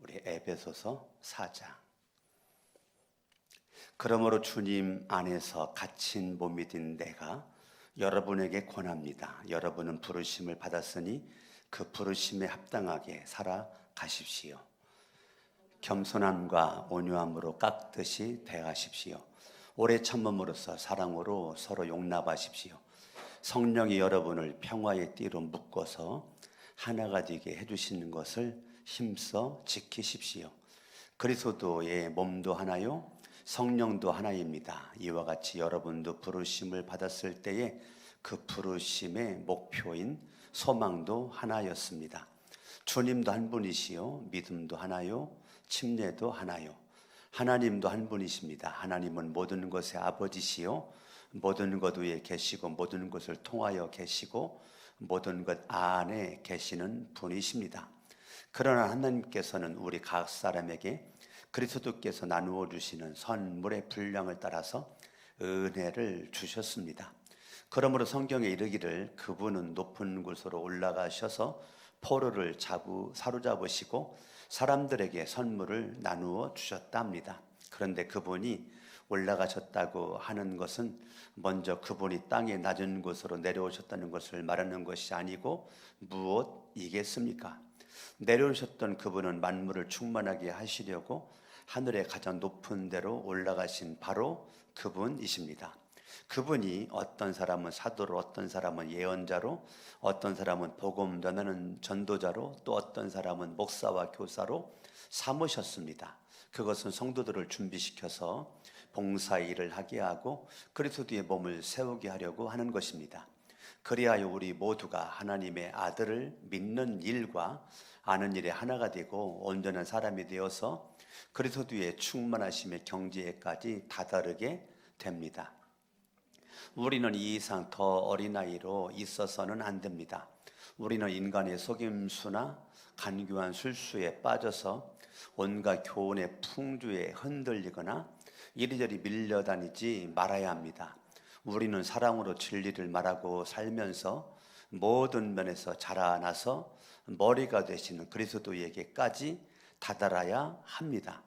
우리 에베소서 4장. 그러므로 주님 안에서 갇힌 몸이 된 내가 여러분에게 권합니다. 여러분은 부르심을 받았으니 그 부르심에 합당하게 살아가십시오. 겸손함과 온유함으로 깎듯이 대하십시오. 오래 참음으로써 사랑으로 서로 용납하십시오. 성령이 여러분을 평화의 띠로 묶어서 하나가 되게 해주시는 것을 힘써 지키십시오. 그리스도의 몸도 하나요, 성령도 하나입니다. 이와 같이 여러분도 부르심을 받았을 때에 그 부르심의 목표인 소망도 하나였습니다. 주님도 한 분이시요, 믿음도 하나요, 침례도 하나요. 하나님도 한 분이십니다. 하나님은 모든 것의 아버지시요, 모든 것 위에 계시고 모든 것을 통하여 계시고 모든 것 안에 계시는 분이십니다. 그러나 하나님께서는 우리 각 사람에게 그리스도께서 나누어 주시는 선물의 분량을 따라서 은혜를 주셨습니다. 그러므로 성경에 이르기를 그분은 높은 곳으로 올라가셔서 포로를 사로잡으시고 사람들에게 선물을 나누어 주셨다 합니다. 그런데 그분이 올라가셨다고 하는 것은 먼저 그분이 땅의 낮은 곳으로 내려오셨다는 것을 말하는 것이 아니고 무엇이겠습니까? 내려오셨던 그분은 만물을 충만하게 하시려고 하늘의 가장 높은 데로 올라가신 바로 그분이십니다. 그분이 어떤 사람은 사도로, 어떤 사람은 예언자로, 어떤 사람은 복음 전하는 전도자로, 또 어떤 사람은 목사와 교사로 삼으셨습니다. 그것은 성도들을 준비시켜서 봉사 일을 하게 하고 그리스도의 몸을 세우게 하려고 하는 것입니다. 그리하여 우리 모두가 하나님의 아들을 믿는 일과 아는 일에 하나가 되고 온전한 사람이 되어서 그리스도의 충만하심의 경지에까지 다다르게 됩니다. 우리는 이 이상 더 어린아이로 있어서는 안 됩니다. 우리는 인간의 속임수나 간교한 술수에 빠져서 온갖 교훈의 풍조에 흔들리거나 이리저리 밀려다니지 말아야 합니다. 우리는 사랑으로 진리를 말하고 살면서 모든 면에서 자라나서 머리가 되시는 그리스도에게까지 다다라야 합니다.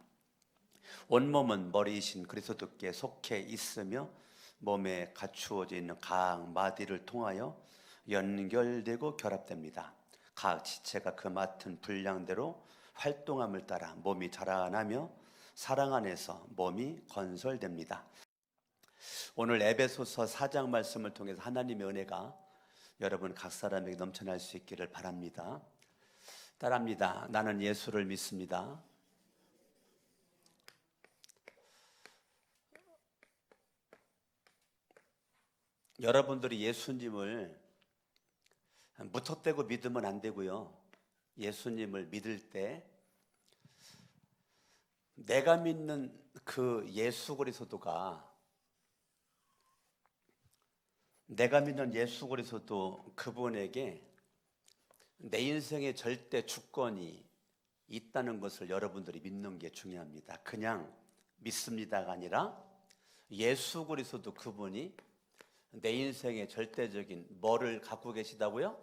온몸은 머리이신 그리스도께 속해 있으며 몸에 갖추어져 있는 각 마디를 통하여 연결되고 결합됩니다. 각 지체가 그 맡은 분량대로 활동함을 따라 몸이 자라나며 사랑 안에서 몸이 건설됩니다. 오늘 에베소서 4장 말씀을 통해서 하나님의 은혜가 여러분 각 사람에게 넘쳐날 수 있기를 바랍니다. 따라합니다. 나는 예수를 믿습니다. 여러분들이 예수님을 무턱대고 믿으면 안 되고요. 예수님을 믿을 때 내가 믿는 그 예수 그리스도가, 내가 믿는 예수 그리스도 그분에게 내 인생의 절대 주권이 있다는 것을 여러분들이 믿는 게 중요합니다. 그냥 믿습니다가 아니라 예수 그리스도 그분이 내 인생의 절대적인 뭐를 갖고 계시다고요?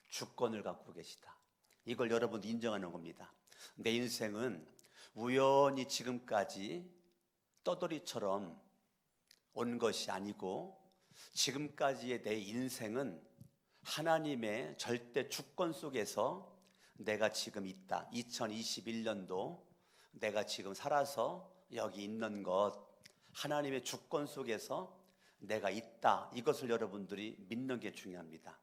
주권을 갖고 계시다. 이걸 여러분 인정하는 겁니다. 내 인생은 우연히 지금까지 떠돌이처럼 온 것이 아니고 지금까지의 내 인생은 하나님의 절대 주권 속에서 내가 지금 있다. 2021년도 내가 지금 살아서 여기 있는 것, 하나님의 주권 속에서 내가 있다. 이것을 여러분들이 믿는 게 중요합니다.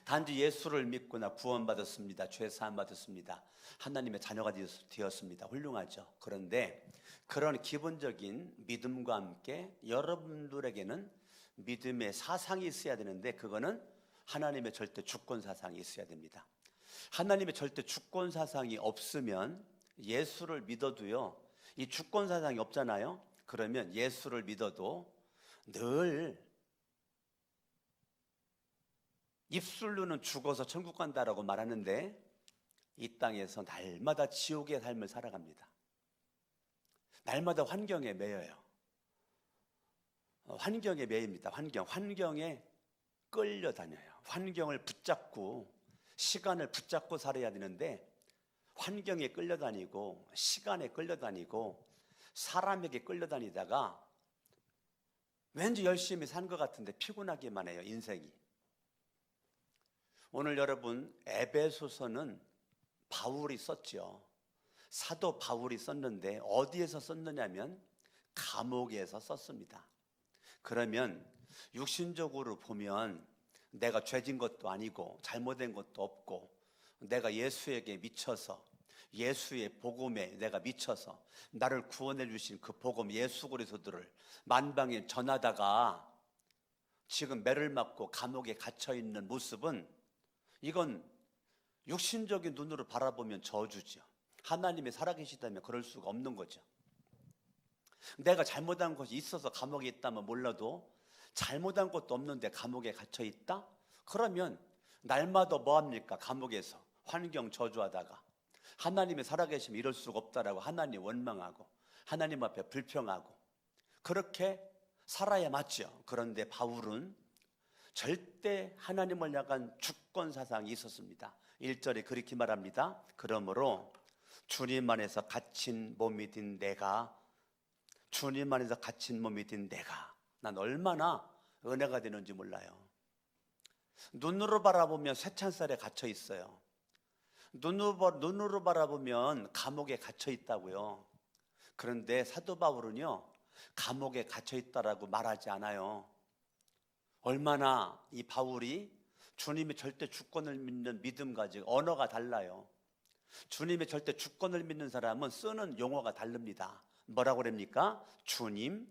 단지 예수를 믿거나 구원받았습니다. 죄사함 받았습니다. 하나님의 자녀가 되었습니다. 훌륭하죠. 그런데 그런 기본적인 믿음과 함께 여러분들에게는 믿음의 사상이 있어야 되는데 그거는 하나님의 절대 주권 사상이 있어야 됩니다. 하나님의 절대 주권 사상이 없으면 예수를 믿어도요, 이 주권 사상이 없잖아요. 그러면 예수를 믿어도 늘 입술로는 죽어서 천국 간다라고 말하는데 이 땅에서 날마다 지옥의 삶을 살아갑니다. 날마다 환경에 매여요. 환경에 매입니다. 환경에 끌려다녀요. 환경을 붙잡고 시간을 붙잡고 살아야 되는데 환경에 끌려다니고 시간에 끌려다니고 사람에게 끌려다니다가 왠지 열심히 산 것 같은데 피곤하기만 해요, 인생이. 오늘 여러분, 에베소서는 바울이 썼죠. 사도 바울이 썼는데 어디에서 썼느냐면 감옥에서 썼습니다. 그러면 육신적으로 보면 내가 죄진 것도 아니고 잘못된 것도 없고 내가 예수에게 미쳐서 예수의 복음에 내가 미쳐서 나를 구원해 주신 그 복음 예수 그리스도를 만방에 전하다가 지금 매를 맞고 감옥에 갇혀 있는 모습은 이건 육신적인 눈으로 바라보면 저주죠. 하나님이 살아계시다면 그럴 수가 없는 거죠. 내가 잘못한 것이 있어서 감옥에 있다면 몰라도 잘못한 것도 없는데 감옥에 갇혀 있다? 그러면 날마다 뭐합니까? 감옥에서 환경 저주하다가 하나님이 살아계시면 이럴 수가 없다라고 하나님 원망하고 하나님 앞에 불평하고 그렇게 살아야 맞죠. 그런데 바울은 절대 하나님을 향한 주권 사상이 있었습니다. 1절에 그렇게 말합니다. 그러므로 주님 안에서 갇힌 몸이 된 내가, 주님 안에서 갇힌 몸이 된 내가, 난 얼마나 은혜가 되는지 몰라요. 눈으로 바라보면 쇠창살에 갇혀 있어요. 눈으로 바라보면 감옥에 갇혀 있다고요. 그런데 사도 바울은요, 감옥에 갇혀 있다라고 말하지 않아요. 얼마나 이 바울이 주님의 절대 주권을 믿는 믿음 가지고 언어가 달라요. 주님의 절대 주권을 믿는 사람은 쓰는 용어가 다릅니다. 뭐라고 그럽니까? 주님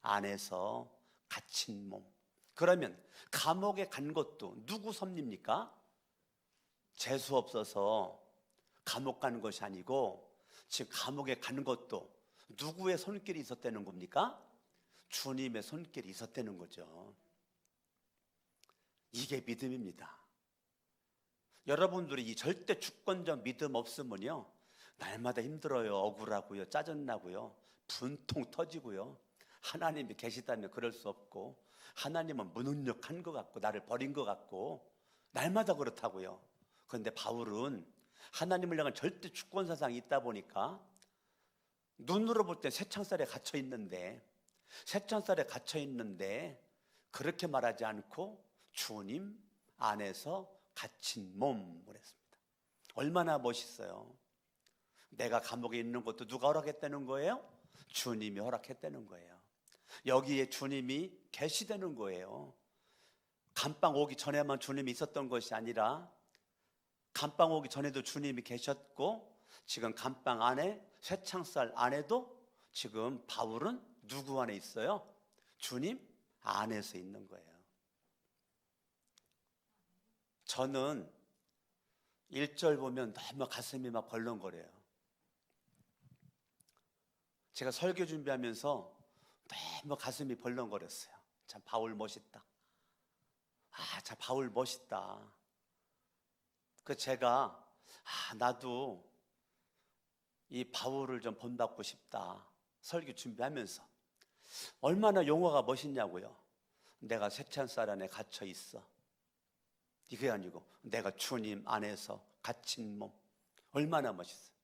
안에서 갇힌 몸. 그러면 감옥에 간 것도 누구 섭리입니까? 재수 없어서 감옥 가는 것이 아니고 지금 감옥에 가는 것도 누구의 손길이 있었다는 겁니까? 주님의 손길이 있었다는 거죠. 이게 믿음입니다. 여러분들이 이 절대 주권적 믿음 없으면요, 날마다 힘들어요, 억울하고요, 짜증나고요, 분통 터지고요, 하나님이 계시다면 그럴 수 없고 하나님은 무능력한 것 같고 나를 버린 것 같고 날마다 그렇다고요. 그런데 바울은 하나님을 향한 절대 주권 사상이 있다 보니까 눈으로 볼 때 쇠창살에 갇혀 있는데 그렇게 말하지 않고 주님 안에서 갇힌 몸을 했습니다. 얼마나 멋있어요. 내가 감옥에 있는 것도 누가 허락했다는 거예요? 주님이 허락했다는 거예요. 여기에 주님이 계시다는 거예요. 감방 오기 전에만 주님이 있었던 것이 아니라 감방 오기 전에도 주님이 계셨고 지금 감방 안에 쇠창살 안에도 지금 바울은 누구 안에 있어요? 주님 안에서 있는 거예요. 저는 1절 보면 너무 가슴이 막 벌렁거려요. 제가 설교 준비하면서 너무 가슴이 벌렁거렸어요. 참 바울 멋있다. 참 바울 멋있다. 제가 나도 이 바울을 좀 본받고 싶다. 설교 준비하면서 얼마나 용어가 멋있냐고요. 내가 쇠창살 안에 갇혀 있어. 이게 아니고 내가 주님 안에서 갇힌 몸. 얼마나 멋있어요.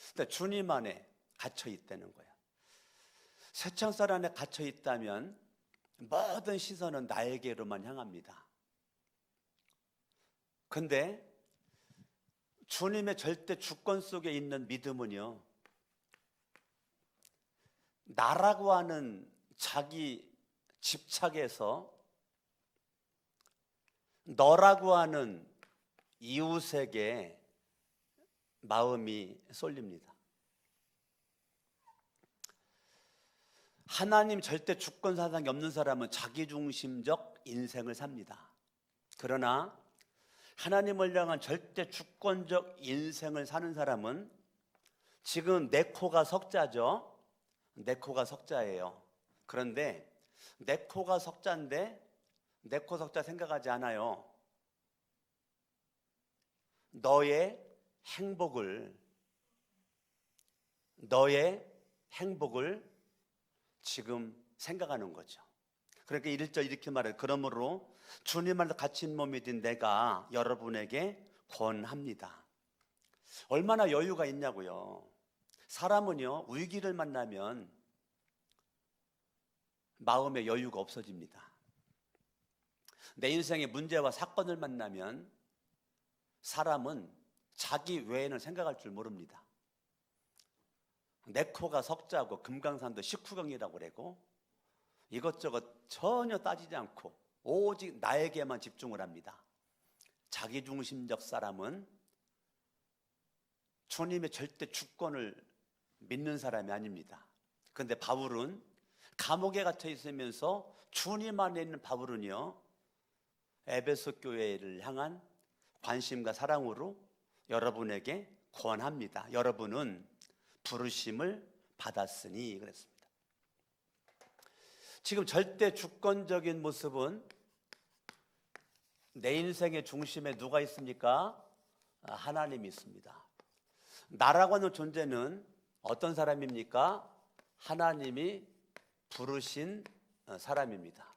근데 주님 안에 갇혀 있다는 거야. 쇠창살 안에 갇혀 있다면 모든 시선은 나에게로만 향합니다. 근데 주님의 절대 주권 속에 있는 믿음은요, 나라고 하는 자기 집착에서 너라고 하는 이웃에게 마음이 쏠립니다. 하나님 절대 주권 사상이 없는 사람은 자기중심적 인생을 삽니다. 그러나 하나님을 향한 절대 주권적 인생을 사는 사람은 지금 내 코가 석자죠. 내 코가 석자예요. 그런데 내 코가 석자인데 내 코 석자 생각하지 않아요. 너의 행복을 지금 생각하는 거죠. 그러니까 1절 이렇게 말해요. 그러므로 주님 안에서 갇힌 몸이 된 내가 여러분에게 권합니다. 얼마나 여유가 있냐고요. 사람은요, 위기를 만나면 마음의 여유가 없어집니다. 내 인생의 문제와 사건을 만나면 사람은 자기 외에는 생각할 줄 모릅니다. 내 코가 석자고 금강산도 식후경이라고 그러고 이것저것 전혀 따지지 않고 오직 나에게만 집중을 합니다. 자기중심적 사람은 주님의 절대 주권을 믿는 사람이 아닙니다. 그런데 바울은 감옥에 갇혀 있으면서 주님 안에 있는 바울은요, 에베소 교회를 향한 관심과 사랑으로 여러분에게 권합니다. 여러분은 부르심을 받았으니 그랬습니다. 지금 절대 주권적인 모습은 내 인생의 중심에 누가 있습니까? 하나님이 있습니다. 나라고 하는 존재는 어떤 사람입니까? 하나님이 부르신 사람입니다.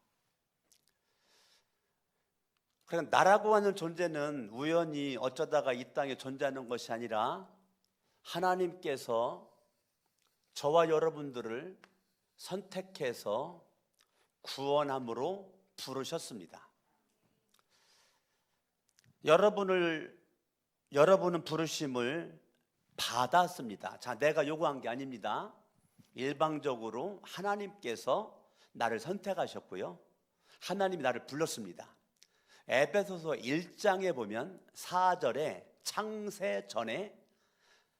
그러니까 나라고 하는 존재는 우연히 어쩌다가 이 땅에 존재하는 것이 아니라 하나님께서 저와 여러분들을 선택해서 구원함으로 부르셨습니다. 여러분은 부르심을 받았습니다. 자, 내가 요구한 게 아닙니다. 일방적으로 하나님께서 나를 선택하셨고요, 하나님이 나를 불렀습니다. 에베소서 1장에 보면 4절에 창세 전에,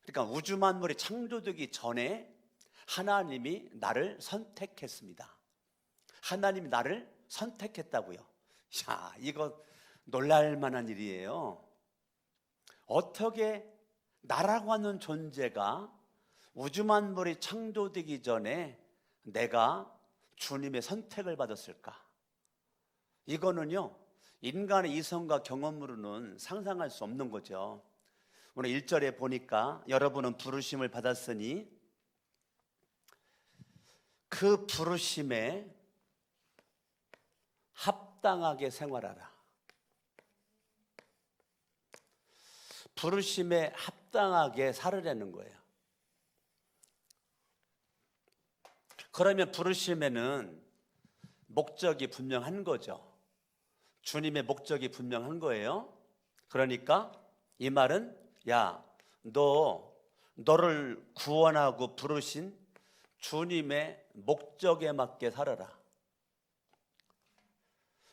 그러니까 우주 만물이 창조되기 전에 하나님이 나를 선택했습니다. 하나님이 나를 선택했다고요. 야, 이거 놀랄 만한 일이에요. 어떻게 나라고 하는 존재가 우주 만물이 창조되기 전에 내가 주님의 선택을 받았을까? 이거는요, 인간의 이성과 경험으로는 상상할 수 없는 거죠. 오늘 1절에 보니까 여러분은 부르심을 받았으니 그 부르심에 합당하게 생활하라. 부르심에 합당하게 살으라는 거예요. 그러면 부르심에는 목적이 분명한 거죠. 주님의 목적이 분명한 거예요. 그러니까 이 말은, 야, 너를 구원하고 부르신 주님의 목적에 맞게 살아라.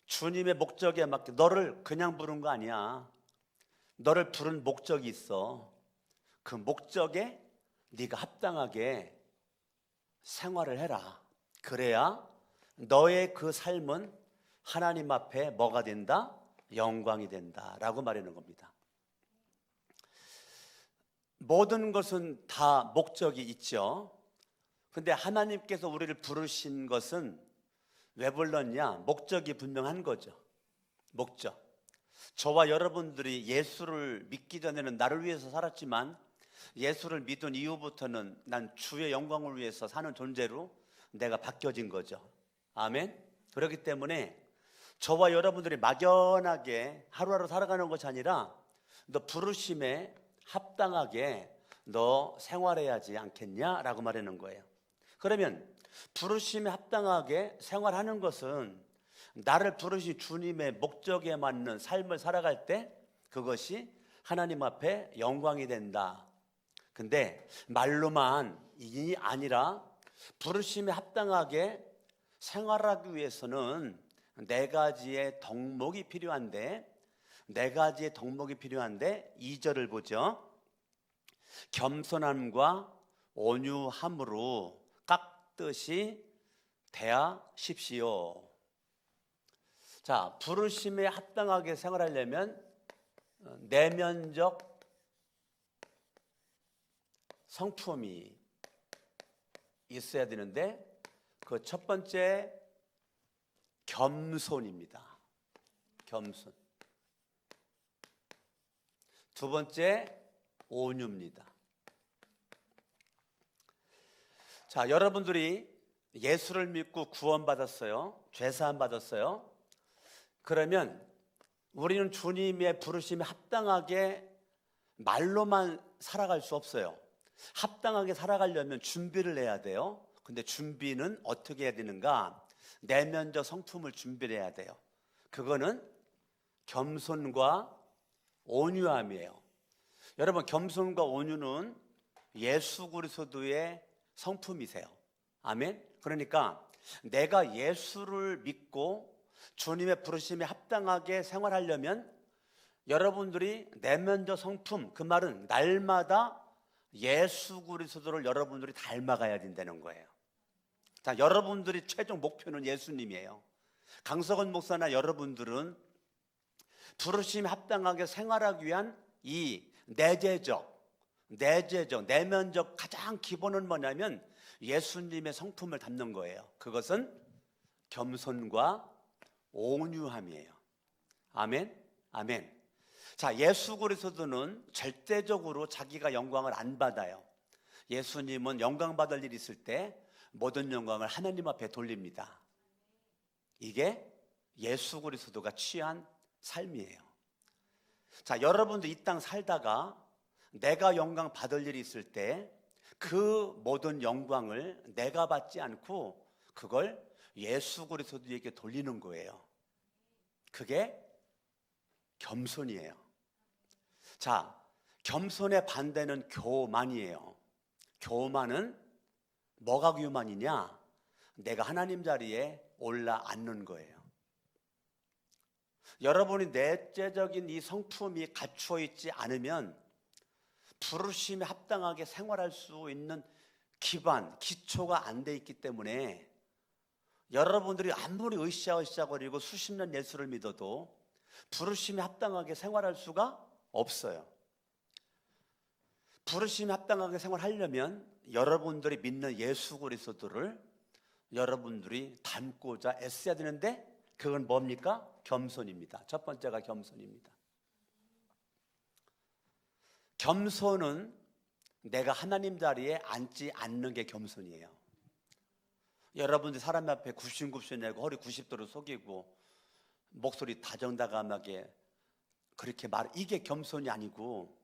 주님의 목적에 맞게, 너를 그냥 부른 거 아니야. 너를 부른 목적이 있어. 그 목적에 네가 합당하게 생활을 해라. 그래야 너의 그 삶은 하나님 앞에 뭐가 된다? 영광이 된다 라고 말하는 겁니다. 모든 것은 다 목적이 있죠. 근데 하나님께서 우리를 부르신 것은 왜 불렀냐? 목적이 분명한 거죠. 목적. 저와 여러분들이 예수를 믿기 전에는 나를 위해서 살았지만 예수를 믿은 이후부터는 난 주의 영광을 위해서 사는 존재로 내가 바뀌어진 거죠. 아멘. 그렇기 때문에 저와 여러분들이 막연하게 하루하루 살아가는 것이 아니라 너 부르심에 합당하게 너 생활해야지 않겠냐라고 말하는 거예요. 그러면 부르심에 합당하게 생활하는 것은 나를 부르신 주님의 목적에 맞는 삶을 살아갈 때 그것이 하나님 앞에 영광이 된다. 근데 말로만이 아니라 부르심에 합당하게 생활하기 위해서는 네 가지의 덕목이 필요한데 2절을 보죠. 겸손함과 온유함으로 깍듯이 대하십시오. 자, 부르심에 합당하게 생활하려면 내면적 성품이 있어야 되는데 그 첫 번째 겸손입니다. 겸손. 두 번째 온유입니다. 자, 여러분들이 예수를 믿고 구원받았어요. 죄사함 받았어요. 그러면 우리는 주님의 부르심에 합당하게 말로만 살아갈 수 없어요. 합당하게 살아가려면 준비를 해야 돼요. 근데 준비는 어떻게 해야 되는가? 내면적 성품을 준비를 해야 돼요. 그거는 겸손과 온유함이에요. 여러분, 겸손과 온유는 예수 그리스도의 성품이세요. 아멘. 그러니까 내가 예수를 믿고 주님의 부르심에 합당하게 생활하려면 여러분들이 내면적 성품, 그 말은 날마다 예수 그리스도를 여러분들이 닮아가야 된다는 거예요. 자, 여러분들이 최종 목표는 예수님이에요. 강석원 목사나 여러분들은 부르심에 합당하게 생활하기 위한 이 내면적 가장 기본은 뭐냐면 예수님의 성품을 담는 거예요. 그것은 겸손과 온유함이에요. 아멘, 아멘. 자, 예수 그리스도는 절대적으로 자기가 영광을 안 받아요. 예수님은 영광 받을 일이 있을 때 모든 영광을 하나님 앞에 돌립니다. 이게 예수 그리스도가 취한 삶이에요. 자, 여러분도 이 땅 살다가 내가 영광 받을 일이 있을 때 그 모든 영광을 내가 받지 않고 그걸 예수 그리스도에게 돌리는 거예요. 그게 겸손이에요. 자, 겸손의 반대는 교만이에요. 교만은 뭐가 교만이냐? 내가 하나님 자리에 올라앉는 거예요. 여러분이 내재적인 이 성품이 갖추어 있지 않으면 부르심에 합당하게 생활할 수 있는 기반, 기초가 안 돼 있기 때문에 여러분들이 아무리 으쌰으쌰거리고 수십 년 예수를 믿어도 부르심에 합당하게 생활할 수가 없어요. 부르심에 합당하게 생활하려면 여러분들이 믿는 예수 그리스도를 여러분들이 닮고자 애써야 되는데 그건 뭡니까? 겸손입니다. 첫 번째가 겸손입니다. 겸손은 내가 하나님 자리에 앉지 않는 게 겸손이에요. 여러분들 사람 앞에 굽신굽신내고 허리 90도로 속이고 목소리 다정다감하게 그렇게 이게 겸손이 아니고,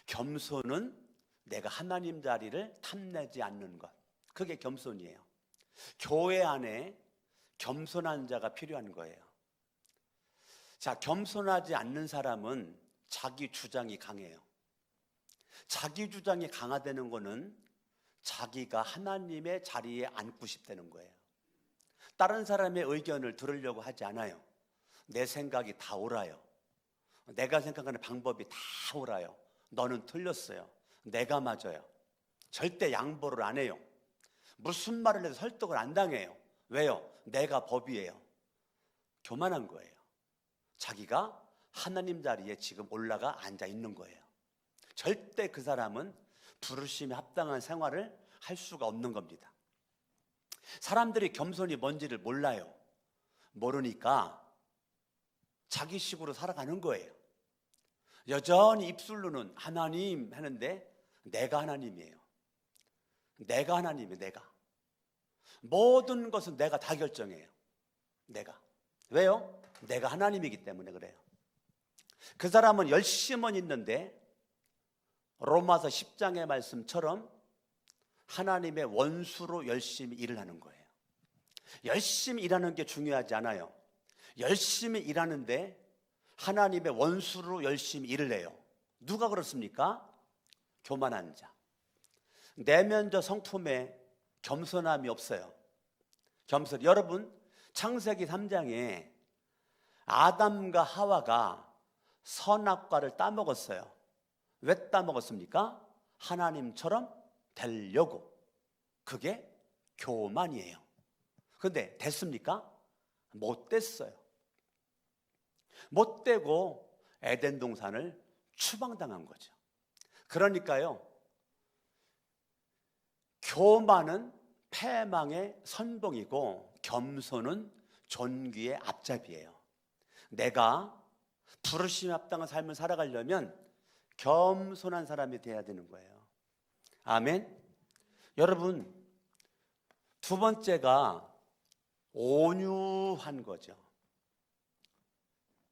겸손은 내가 하나님 자리를 탐내지 않는 것, 그게 겸손이에요. 교회 안에 겸손한 자가 필요한 거예요. 자, 겸손하지 않는 사람은 자기 주장이 강해요. 자기 주장이 강화되는 거는 자기가 하나님의 자리에 앉고 싶다는 거예요. 다른 사람의 의견을 들으려고 하지 않아요. 내 생각이 다 옳아요. 내가 생각하는 방법이 다 옳아요. 너는 틀렸어요. 내가 맞아요. 절대 양보를 안 해요. 무슨 말을 해도 설득을 안 당해요. 왜요? 내가 법이에요. 교만한 거예요. 자기가 하나님 자리에 지금 올라가 앉아 있는 거예요. 절대 그 사람은 부르심에 합당한 생활을 할 수가 없는 겁니다. 사람들이 겸손이 뭔지를 몰라요. 모르니까 자기식으로 살아가는 거예요. 여전히 입술로는 하나님 하는데 내가 하나님이에요. 내가 하나님이에요. 내가. 모든 것은 내가 다 결정해요. 내가. 왜요? 내가 하나님이기 때문에 그래요. 그 사람은 열심은 있는데 로마서 10장의 말씀처럼 하나님의 원수로 열심히 일을 하는 거예요. 열심히 일하는 게 중요하지 않아요. 열심히 일하는데 하나님의 원수로 열심히 일을 해요. 누가 그렇습니까? 교만한 자. 내면적 성품에 겸손함이 없어요. 겸손. 여러분, 창세기 3장에 아담과 하와가 선악과를 따먹었어요. 왜 따먹었습니까? 하나님처럼 되려고. 그게 교만이에요. 그런데 됐습니까? 못 됐어요. 못 되고 에덴 동산을 추방당한 거죠. 그러니까요, 교만은 패망의 선봉이고 겸손은 존귀의 앞잡이에요. 내가 부르심에 합당한 삶을 살아가려면 겸손한 사람이 돼야 되는 거예요. 아멘. 여러분, 두 번째가 온유한 거죠.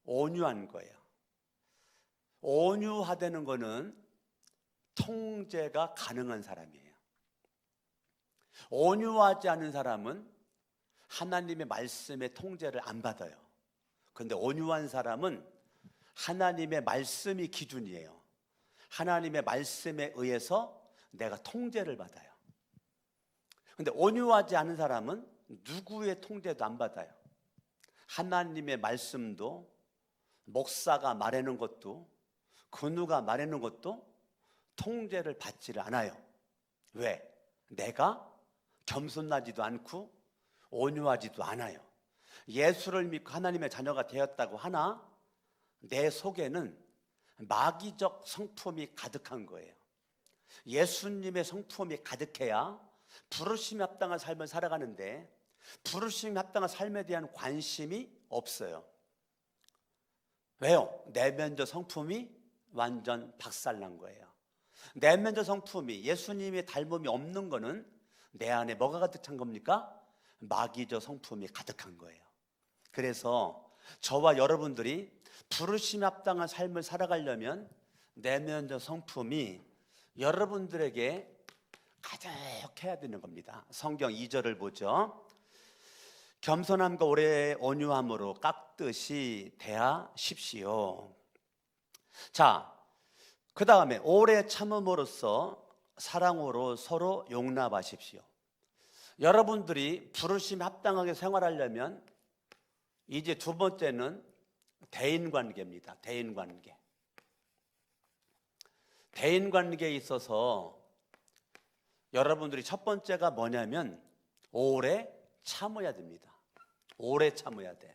온유한 거예요. 온유하다는 거는 통제가 가능한 사람이에요. 온유하지 않은 사람은 하나님의 말씀의 통제를 안 받아요. 그런데 온유한 사람은 하나님의 말씀이 기준이에요. 하나님의 말씀에 의해서 내가 통제를 받아요. 그런데 온유하지 않은 사람은 누구의 통제도 안 받아요. 하나님의 말씀도, 목사가 말하는 것도, 근우가 말하는 것도 통제를 받지를 않아요. 왜? 내가 겸손하지도 않고 온유하지도 않아요. 예수를 믿고 하나님의 자녀가 되었다고 하나 내 속에는 마귀적 성품이 가득한 거예요. 예수님의 성품이 가득해야 부르심에 합당한 삶을 살아가는데 부르심에 합당한 삶에 대한 관심이 없어요. 왜요? 내면적 성품이 완전 박살난 거예요. 내면적 성품이 예수님의 닮음이 없는 거는 내 안에 뭐가 가득 찬 겁니까? 마귀적 성품이 가득한 거예요. 그래서 저와 여러분들이 부르심에 합당한 삶을 살아가려면 내면적 성품이 여러분들에게 가득해야 되는 겁니다. 성경 2절을 보죠. 겸손함과 오래 온유함으로 깎듯이 대하십시오. 자, 그 다음에 오래 참음으로써 사랑으로 서로 용납하십시오. 여러분들이 부르심에 합당하게 생활하려면 이제 두 번째는 대인관계입니다. 대인관계. 대인관계에 있어서 여러분들이 첫 번째가 뭐냐면 오래 참아야 됩니다. 오래 참아야 돼요.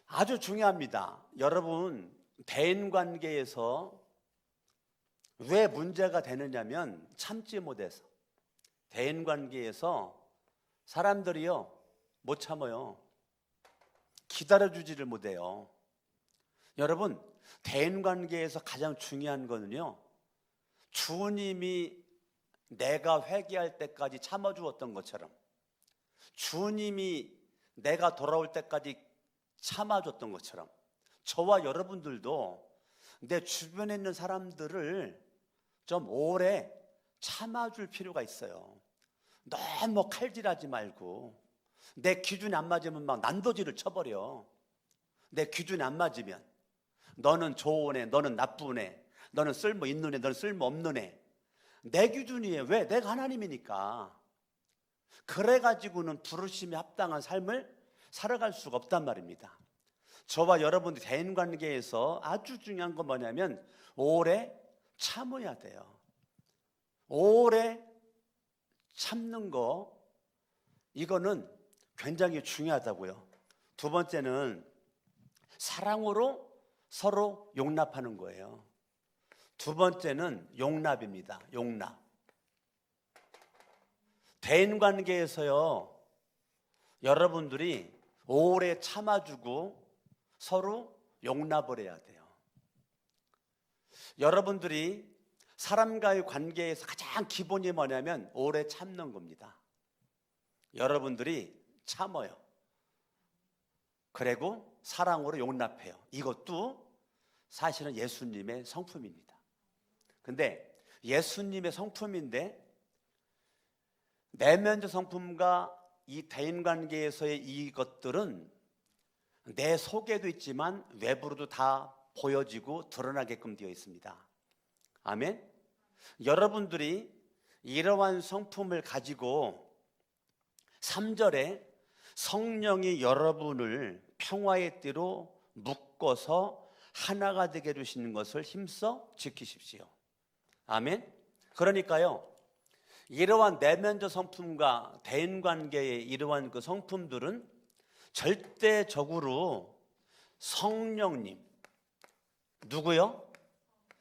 아주 중요합니다. 여러분, 대인관계에서 왜 문제가 되느냐면 참지 못해서. 대인관계에서 사람들이요 못 참아요. 기다려주지를 못해요. 여러분, 대인관계에서 가장 중요한 거는요, 주님이 내가 회개할 때까지 참아주었던 것처럼, 주님이 내가 돌아올 때까지 참아줬던 것처럼, 저와 여러분들도 내 주변에 있는 사람들을 좀 오래 참아줄 필요가 있어요. 너무 칼질하지 말고, 내 기준이 안 맞으면 막 난도질을 쳐버려. 내 기준이 안 맞으면 너는 좋은 애, 너는 나쁜 애, 너는 쓸모 있는 애, 너는 쓸모 없는 애. 내 기준이에요. 왜? 내가 하나님이니까. 그래가지고는 부르심에 합당한 삶을 살아갈 수가 없단 말입니다. 저와 여러분들 대인관계에서 아주 중요한 건 뭐냐면 오래 참아야 돼요. 오래 참는 거, 이거는 굉장히 중요하다고요. 두 번째는 사랑으로 서로 용납하는 거예요. 두 번째는 용납입니다. 용납. 대인관계에서요, 여러분들이 오래 참아주고 서로 용납을 해야 돼요. 여러분들이 사람과의 관계에서 가장 기본이 뭐냐면 오래 참는 겁니다. 여러분들이 참아요. 그리고 사랑으로 용납해요. 이것도 사실은 예수님의 성품입니다. 근데 예수님의 성품인데 내면적 성품과 이 대인관계에서의 이것들은 내 속에도 있지만 외부로도 다 보여지고 드러나게끔 되어 있습니다. 아멘. 여러분들이 이러한 성품을 가지고 3절에 성령이 여러분을 평화의 띠로 묶어서 하나가 되게 해주시는 것을 힘써 지키십시오. 아멘. 그러니까요, 이러한 내면적 성품과 대인관계의 이러한 그 성품들은 절대적으로 성령님, 누구요?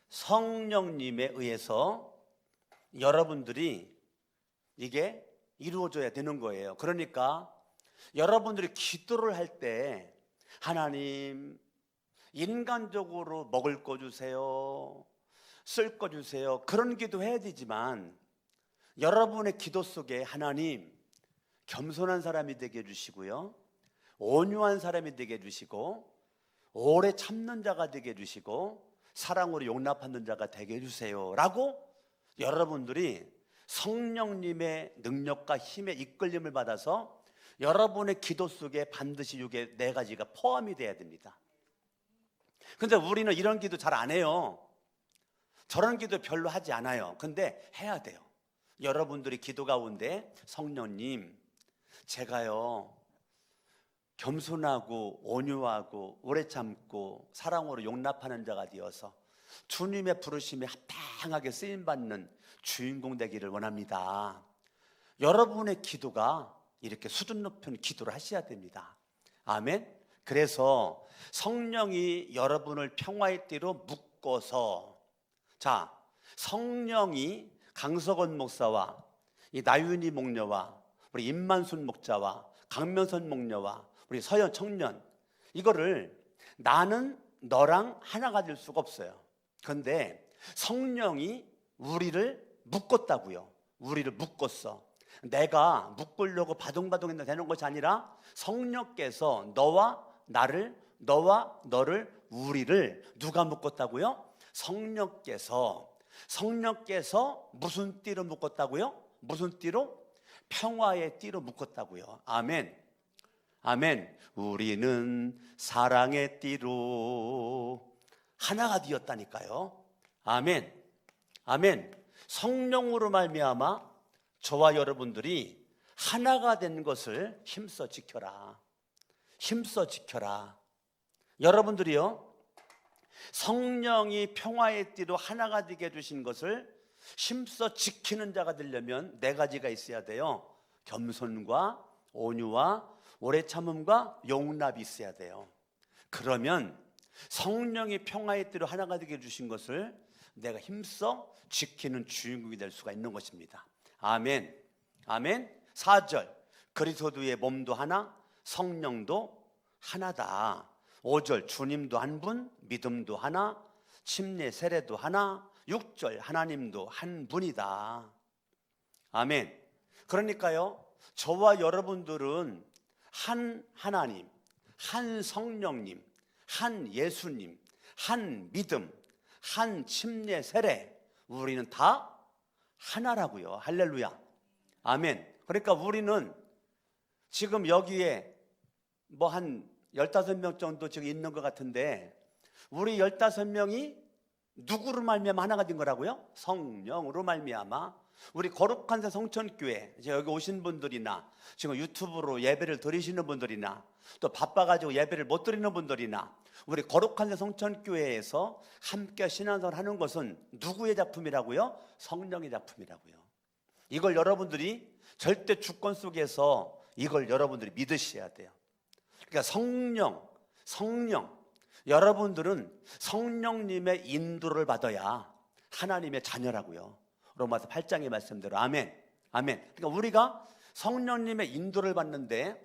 성령님에 의해서 여러분들이 이게 이루어져야 되는 거예요. 그러니까 여러분들이 기도를 할 때 하나님, 인간적으로 먹을 거 주세요, 쓸 거 주세요, 그런 기도 해야 되지만 여러분의 기도 속에 하나님, 겸손한 사람이 되게 해주시고요, 온유한 사람이 되게 해주시고 오래 참는 자가 되게 해주시고 사랑으로 용납하는 자가 되게 해주세요 라고 여러분들이 성령님의 능력과 힘의 이끌림을 받아서 여러분의 기도 속에 반드시 이게 4가지가 포함이 돼야 됩니다. 근데 우리는 이런 기도 잘 안 해요. 저런 기도 별로 하지 않아요. 근데 해야 돼요. 여러분들이 기도 가운데 성령님, 제가요 겸손하고 온유하고 오래 참고 사랑으로 용납하는 자가 되어서 주님의 부르심에 합당하게 쓰임받는 주인공 되기를 원합니다. 여러분의 기도가 이렇게 수준 높은 기도를 하셔야 됩니다. 아멘. 그래서 성령이 여러분을 평화의 띠로 묶어서, 자, 성령이 강석원 목사와 이 나윤희 목녀와 우리 임만순 목자와 강면선 목녀와 우리 서현 청년, 이거를 나는 너랑 하나가 될 수가 없어요. 그런데 성령이 우리를 묶었다고요. 우리를 묶었어. 내가 묶으려고 바둥바둥해도 되는 것이 아니라 성령께서 너와 나를, 너와 너를, 우리를 누가 묶었다고요? 성령께서 무슨 띠로 묶었다고요? 무슨 띠로? 평화의 띠로 묶었다고요. 아멘. 아멘. 우리는 사랑의 띠로 하나가 되었다니까요. 아멘. 아멘. 성령으로 말미암아 저와 여러분들이 하나가 된 것을 힘써 지켜라. 힘써 지켜라. 여러분들이요, 성령이 평화의 띠로 하나가 되게 해주신 것을 힘써 지키는 자가 되려면 4가지가 있어야 돼요. 겸손과 온유와 오래 참음과 용납이 있어야 돼요. 그러면 성령이 평화의 띠로 하나가 되게 해주신 것을 내가 힘써 지키는 주인공이 될 수가 있는 것입니다. 아멘. 아멘. 4절, 그리스도의 몸도 하나, 성령도 하나다. 5절, 주님도 한 분, 믿음도 하나, 침례 세례도 하나. 6절, 하나님도 한 분이다. 아멘. 그러니까요, 저와 여러분들은 한 하나님, 한 성령님, 한 예수님, 한 믿음, 한 침례 세례, 우리는 다 하나라고요. 할렐루야. 아멘. 그러니까 우리는 지금 여기에 뭐 한 15명 정도 지금 있는 것 같은데, 우리 15명이 누구로 말미암아 하나가 된 거라고요? 성령으로 말미암아. 우리 거룩한 새 성천교회 여기 오신 분들이나 지금 유튜브로 예배를 드리시는 분들이나 또 바빠가지고 예배를 못 드리는 분들이나 우리 거룩한 새 성천교회에서 함께 신앙생활을 하는 것은 누구의 작품이라고요? 성령의 작품이라고요. 이걸 여러분들이 절대 주권 속에서 이걸 여러분들이 믿으셔야 돼요. 그러니까 성령, 여러분들은 성령님의 인도를 받아야 하나님의 자녀라고요. 로마서 8장의 말씀대로. 아멘. 아멘. 그러니까 우리가 성령님의 인도를 받는데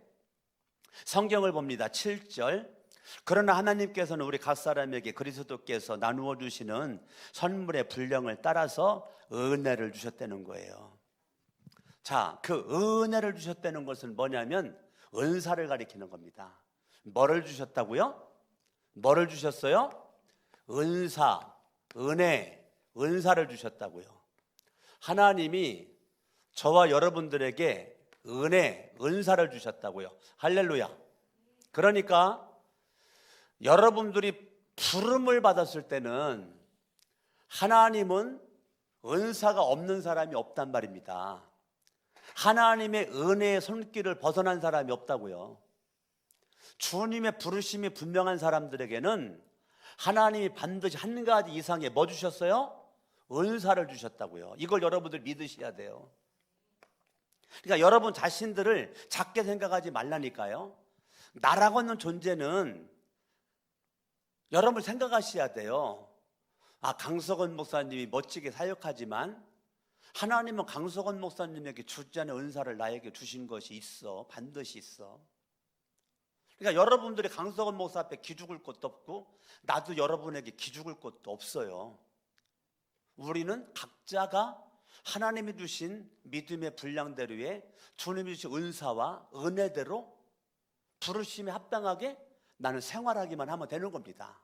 성경을 봅니다. 7절, 그러나 하나님께서는 우리 각 사람에게 그리스도께서 나누어 주시는 선물의 분량을 따라서 은혜를 주셨다는 거예요. 자, 그 은혜를 주셨다는 것은 뭐냐면 은사를 가리키는 겁니다. 뭐를 주셨다고요? 뭐를 주셨어요? 은사, 은혜, 은사를 주셨다고요. 하나님이 저와 여러분들에게 은혜, 은사를 주셨다고요. 할렐루야. 그러니까 여러분들이 부름을 받았을 때는 하나님은 은사가 없는 사람이 없단 말입니다. 하나님의 은혜의 손길을 벗어난 사람이 없다고요. 주님의 부르심이 분명한 사람들에게는 하나님이 반드시 한 가지 이상의 뭐 주셨어요? 은사를 주셨다고요. 이걸 여러분들 믿으셔야 돼요. 그러니까 여러분 자신들을 작게 생각하지 말라니까요. 나라고 하는 존재는 여러분 생각하셔야 돼요. 아, 강석원 목사님이 멋지게 사역하지만 하나님은 강석원 목사님에게 주지 않은 은사를 나에게 주신 것이 있어. 반드시 있어. 그러니까 여러분들이 강석원 목사 앞에 기죽을 것도 없고 나도 여러분에게 기죽을 것도 없어요. 우리는 각자가 하나님이 주신 믿음의 분량대로의 주님이 주신 은사와 은혜대로 부르심에 합당하게 나는 생활하기만 하면 되는 겁니다.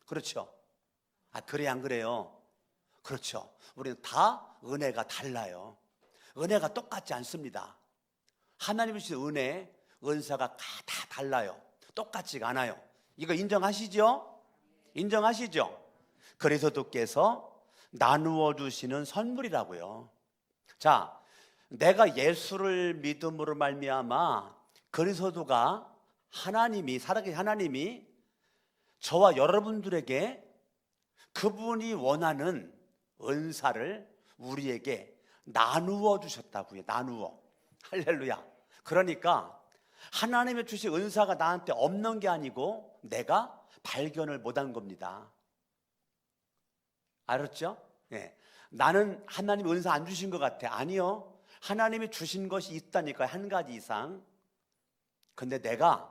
그렇죠? 그래 안 그래요? 그렇죠. 우리는 다 은혜가 달라요. 은혜가 똑같지 않습니다. 하나님이 주신 은혜, 은사가 다 달라요. 똑같지가 않아요. 이거 인정하시죠? 인정하시죠? 그리스도께서 나누어 주시는 선물이라고요. 자, 내가 예수를 믿음으로 말미암아 그리스도가 하나님이, 살아계신 하나님이 저와 여러분들에게 그분이 원하는 은사를 우리에게 나누어 주셨다고요. 나누어. 할렐루야. 그러니까 하나님의 주신 은사가 나한테 없는 게 아니고 내가 발견을 못한 겁니다. 알았죠? 네. 나는 하나님 은사 안 주신 것 같아. 아니요. 하나님이 주신 것이 있다니까요. 한 가지 이상. 근데 내가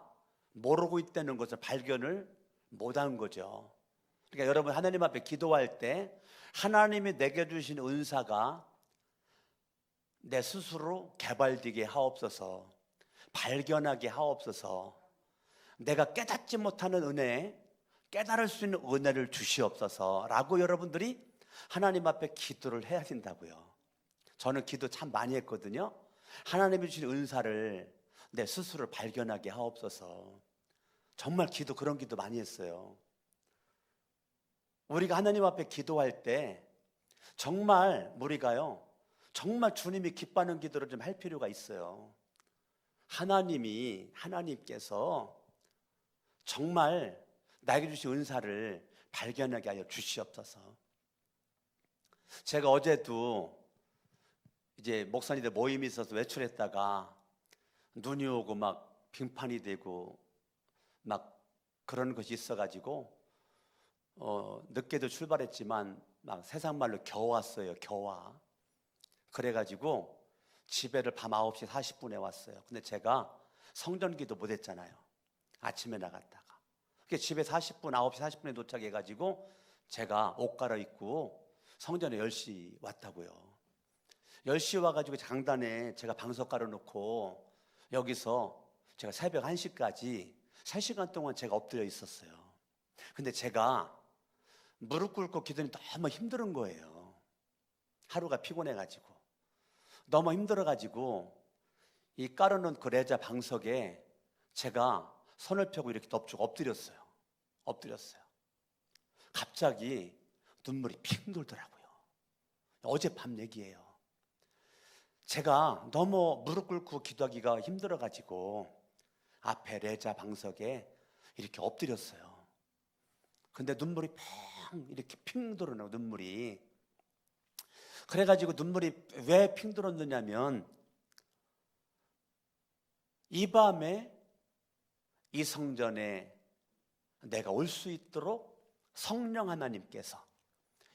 모르고 있다는 것을 발견을 못한 거죠. 그러니까 여러분 하나님 앞에 기도할 때 하나님이 내게 주신 은사가 내 스스로 개발되게 하옵소서, 발견하게 하옵소서, 내가 깨닫지 못하는 은혜, 깨달을 수 있는 은혜를 주시옵소서 라고 여러분들이 하나님 앞에 기도를 해야 된다고요. 저는 기도 참 많이 했거든요. 하나님이 주신 은사를 내 스스로 발견하게 하옵소서. 정말 기도, 그런 기도 많이 했어요. 우리가 하나님 앞에 기도할 때 정말 우리가요, 정말 주님이 기뻐하는 기도를 좀 할 필요가 있어요. 하나님께서 정말 나에게 주신 은사를 발견하게 하여 주시옵소서. 제가 어제도 이제 목사님들 모임이 있어서 외출했다가 눈이 오고 막 빙판이 되고 막 그런 것이 있어가지고 늦게도 출발했지만 막 세상 말로 겨왔어요. 겨와. 그래가지고 집에를 밤 9시 40분에 왔어요. 근데 제가 성전기도 못했잖아요. 아침에 나갔다가. 집에 40분, 9시 40분에 도착해가지고 제가 옷 갈아입고 성전에 10시 왔다고요. 10시 와가지고 장단에 제가 방석 깔아놓고 여기서 제가 새벽 1시까지 3시간 동안 제가 엎드려 있었어요. 근데 제가 무릎 꿇고 기도니 너무 힘든 거예요. 하루가 피곤해가지고 너무 힘들어가지고 이 깔아놓은 그 레자 방석에 제가 손을 펴고 이렇게 덮치고 엎드렸어요. 갑자기 눈물이 핑 돌더라고요. 어젯밤 얘기예요. 제가 너무 무릎 꿇고 기도하기가 힘들어가지고 앞에 레자 방석에 이렇게 엎드렸어요. 근데 눈물이 이렇게 핑 돌아나고 눈물이. 그래가지고 눈물이 왜 핑 돌았느냐면 이 밤에 이 성전에 내가 올 수 있도록 성령 하나님께서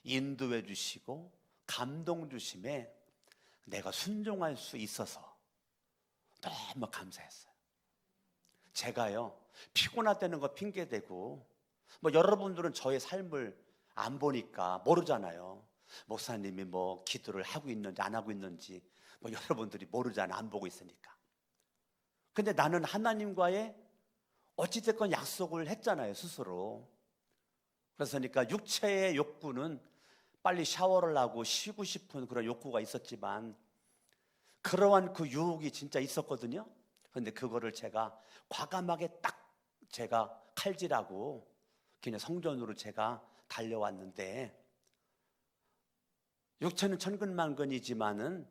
인도해 주시고 감동 주심에 내가 순종할 수 있어서 너무 감사했어요. 제가요 피곤하다는 거 핑계대고 여러분들은 저의 삶을 안 보니까 모르잖아요. 목사님이 기도를 하고 있는지 안 하고 있는지 여러분들이 모르잖아요. 안 보고 있으니까. 근데 나는 하나님과의 어찌됐건 약속을 했잖아요, 스스로. 그러니까 육체의 욕구는 빨리 샤워를 하고 쉬고 싶은 그런 욕구가 있었지만 그러한 그 유혹이 진짜 있었거든요. 그런데 그거를 제가 과감하게 딱 제가 칼질하고 그냥 성전으로 제가 달려왔는데 육체는 천근만근이지만은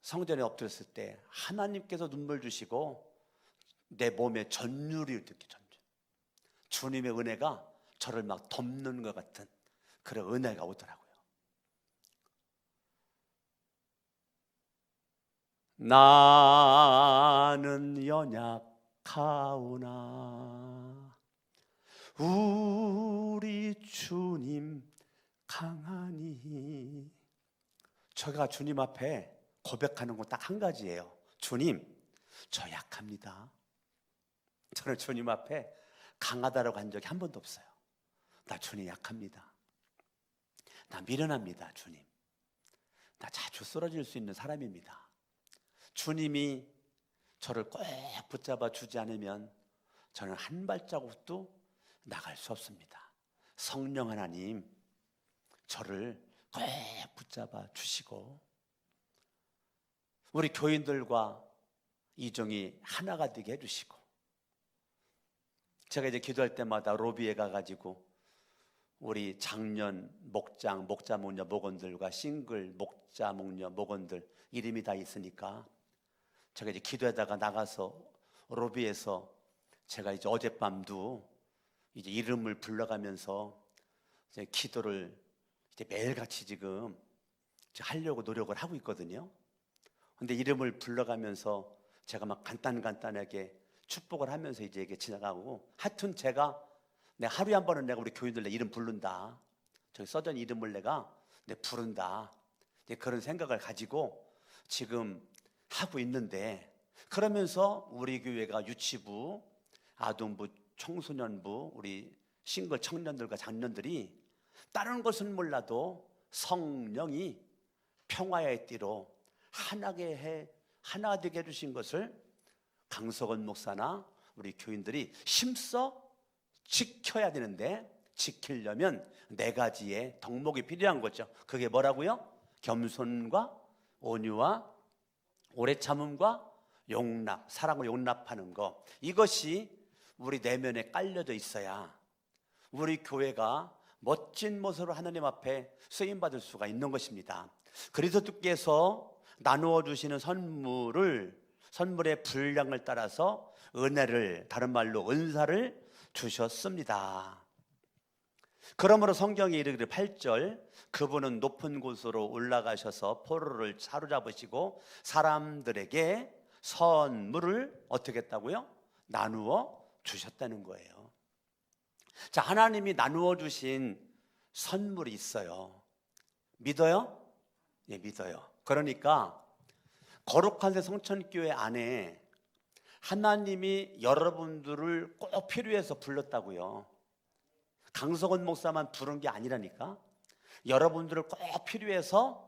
성전에 엎드렸을 때 하나님께서 눈물 주시고 내 몸에 전율이 이렇게 주님의 은혜가 저를 막 덮는 것 같은 그런 은혜가 오더라고요. 나는 연약하오나 우리 주님 강하니. 제가 주님 앞에 고백하는 건 딱 한 가지예요. 주님, 저 약합니다. 저는 주님 앞에 강하다라고 한 적이 한 번도 없어요. 나 주님 약합니다. 나 미련합니다, 주님. 나 자주 쓰러질 수 있는 사람입니다. 주님이 저를 꼭 붙잡아 주지 않으면 저는 한 발자국도 나갈 수 없습니다. 성령 하나님 저를 꼭 붙잡아 주시고 우리 교인들과 이종이 하나가 되게 해주시고, 제가 이제 기도할 때마다 로비에 가가지고 우리 장년 목장, 목자, 목녀, 목원들과 싱글 목자, 목녀, 목원들 이름이 다 있으니까 제가 이제 기도하다가 나가서 로비에서 제가 이제 어젯밤도 이제 이름을 불러가면서 이제 기도를 이제 매일같이 지금 하려고 노력을 하고 있거든요. 근데 이름을 불러가면서 제가 막 간단하게 축복을 하면서 이제 이게 지나가고, 하여튼 제가 하루에 한 번은 내가 우리 교인들 내 이름 부른다, 저기 써진 이름을 내가 부른다, 그런 생각을 가지고 지금 하고 있는데, 그러면서 우리 교회가 유치부, 아동부, 청소년부, 우리 싱글 청년들과 장년들이 다른 것은 몰라도 성령이 평화의 띠로 하나 되게 해주신 것을 강석원 목사나 우리 교인들이 힘써 지켜야 되는데, 지키려면 네 가지의 덕목이 필요한 거죠. 그게 뭐라고요? 겸손과 온유와 오래 참음과 용납, 사랑을 용납하는 것. 이것이 우리 내면에 깔려져 있어야 우리 교회가 멋진 모습으로 하나님 앞에 쓰임받을 수가 있는 것입니다. 그리스도께서 나누어 주시는 선물의 분량을 따라서 은혜를, 다른 말로 은사를 주셨습니다. 그러므로 성경이 이르기를 8절, 그분은 높은 곳으로 올라가셔서 포로를 사로잡으시고 사람들에게 선물을 어떻게 했다고요? 나누어 주셨다는 거예요. 자, 하나님이 나누어 주신 선물이 있어요. 믿어요? 예, 믿어요. 그러니까 거룩한 새 성천교회 안에 하나님이 여러분들을 꼭 필요해서 불렀다고요. 강석원 목사만 부른 게 아니라니까. 여러분들을 꼭 필요해서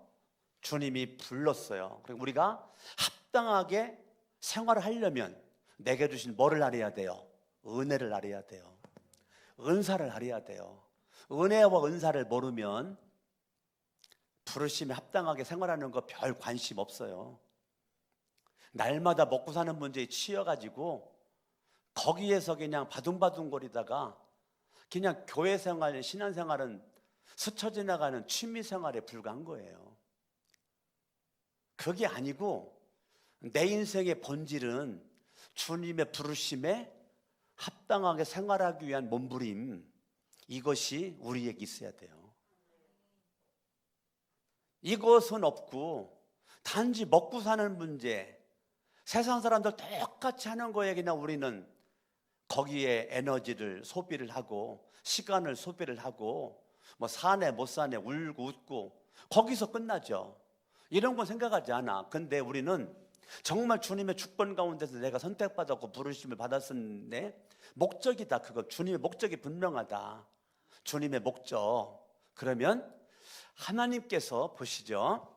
주님이 불렀어요. 그리고 우리가 합당하게 생활을 하려면 내게 주신 뭐를 알아야 돼요? 은혜를 알아야 돼요. 은사를 알아야 돼요. 은혜와 은사를 모르면 부르심에 합당하게 생활하는 거 별 관심 없어요. 날마다 먹고 사는 문제에 치여가지고 거기에서 그냥 바둥바둥거리다가 그냥 교회 생활, 신앙생활은 스쳐 지나가는 취미 생활에 불과한 거예요. 그게 아니고 내 인생의 본질은 주님의 부르심에 합당하게 생활하기 위한 몸부림, 이것이 우리에게 있어야 돼요. 이것은 없고 단지 먹고 사는 문제, 세상 사람들 똑같이 하는 거에 그냥 우리는 거기에 에너지를 소비를 하고 시간을 소비를 하고 뭐 사네 못 사네 울고 웃고 거기서 끝나죠. 이런 건 생각하지 않아. 근데 우리는 정말 주님의 축복 가운데서 내가 선택받았고 부르심을 받았었는데 목적이다. 그거 주님의 목적이 분명하다. 주님의 목적. 그러면 하나님께서 보시죠.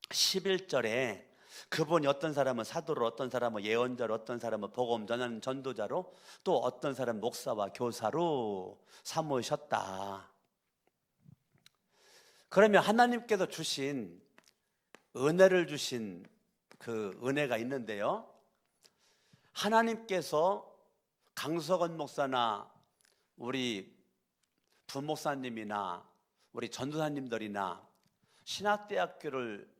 11절에 그분이 어떤 사람은 사도로, 어떤 사람은 예언자로, 어떤 사람은 복음 전하는 전도자로, 또 어떤 사람은 목사와 교사로 삼으셨다. 그러면 하나님께서 주신 은혜를 주신 그 은혜가 있는데요, 하나님께서 강석원 목사나 우리 부목사님이나 우리 전도사님들이나 신학대학교를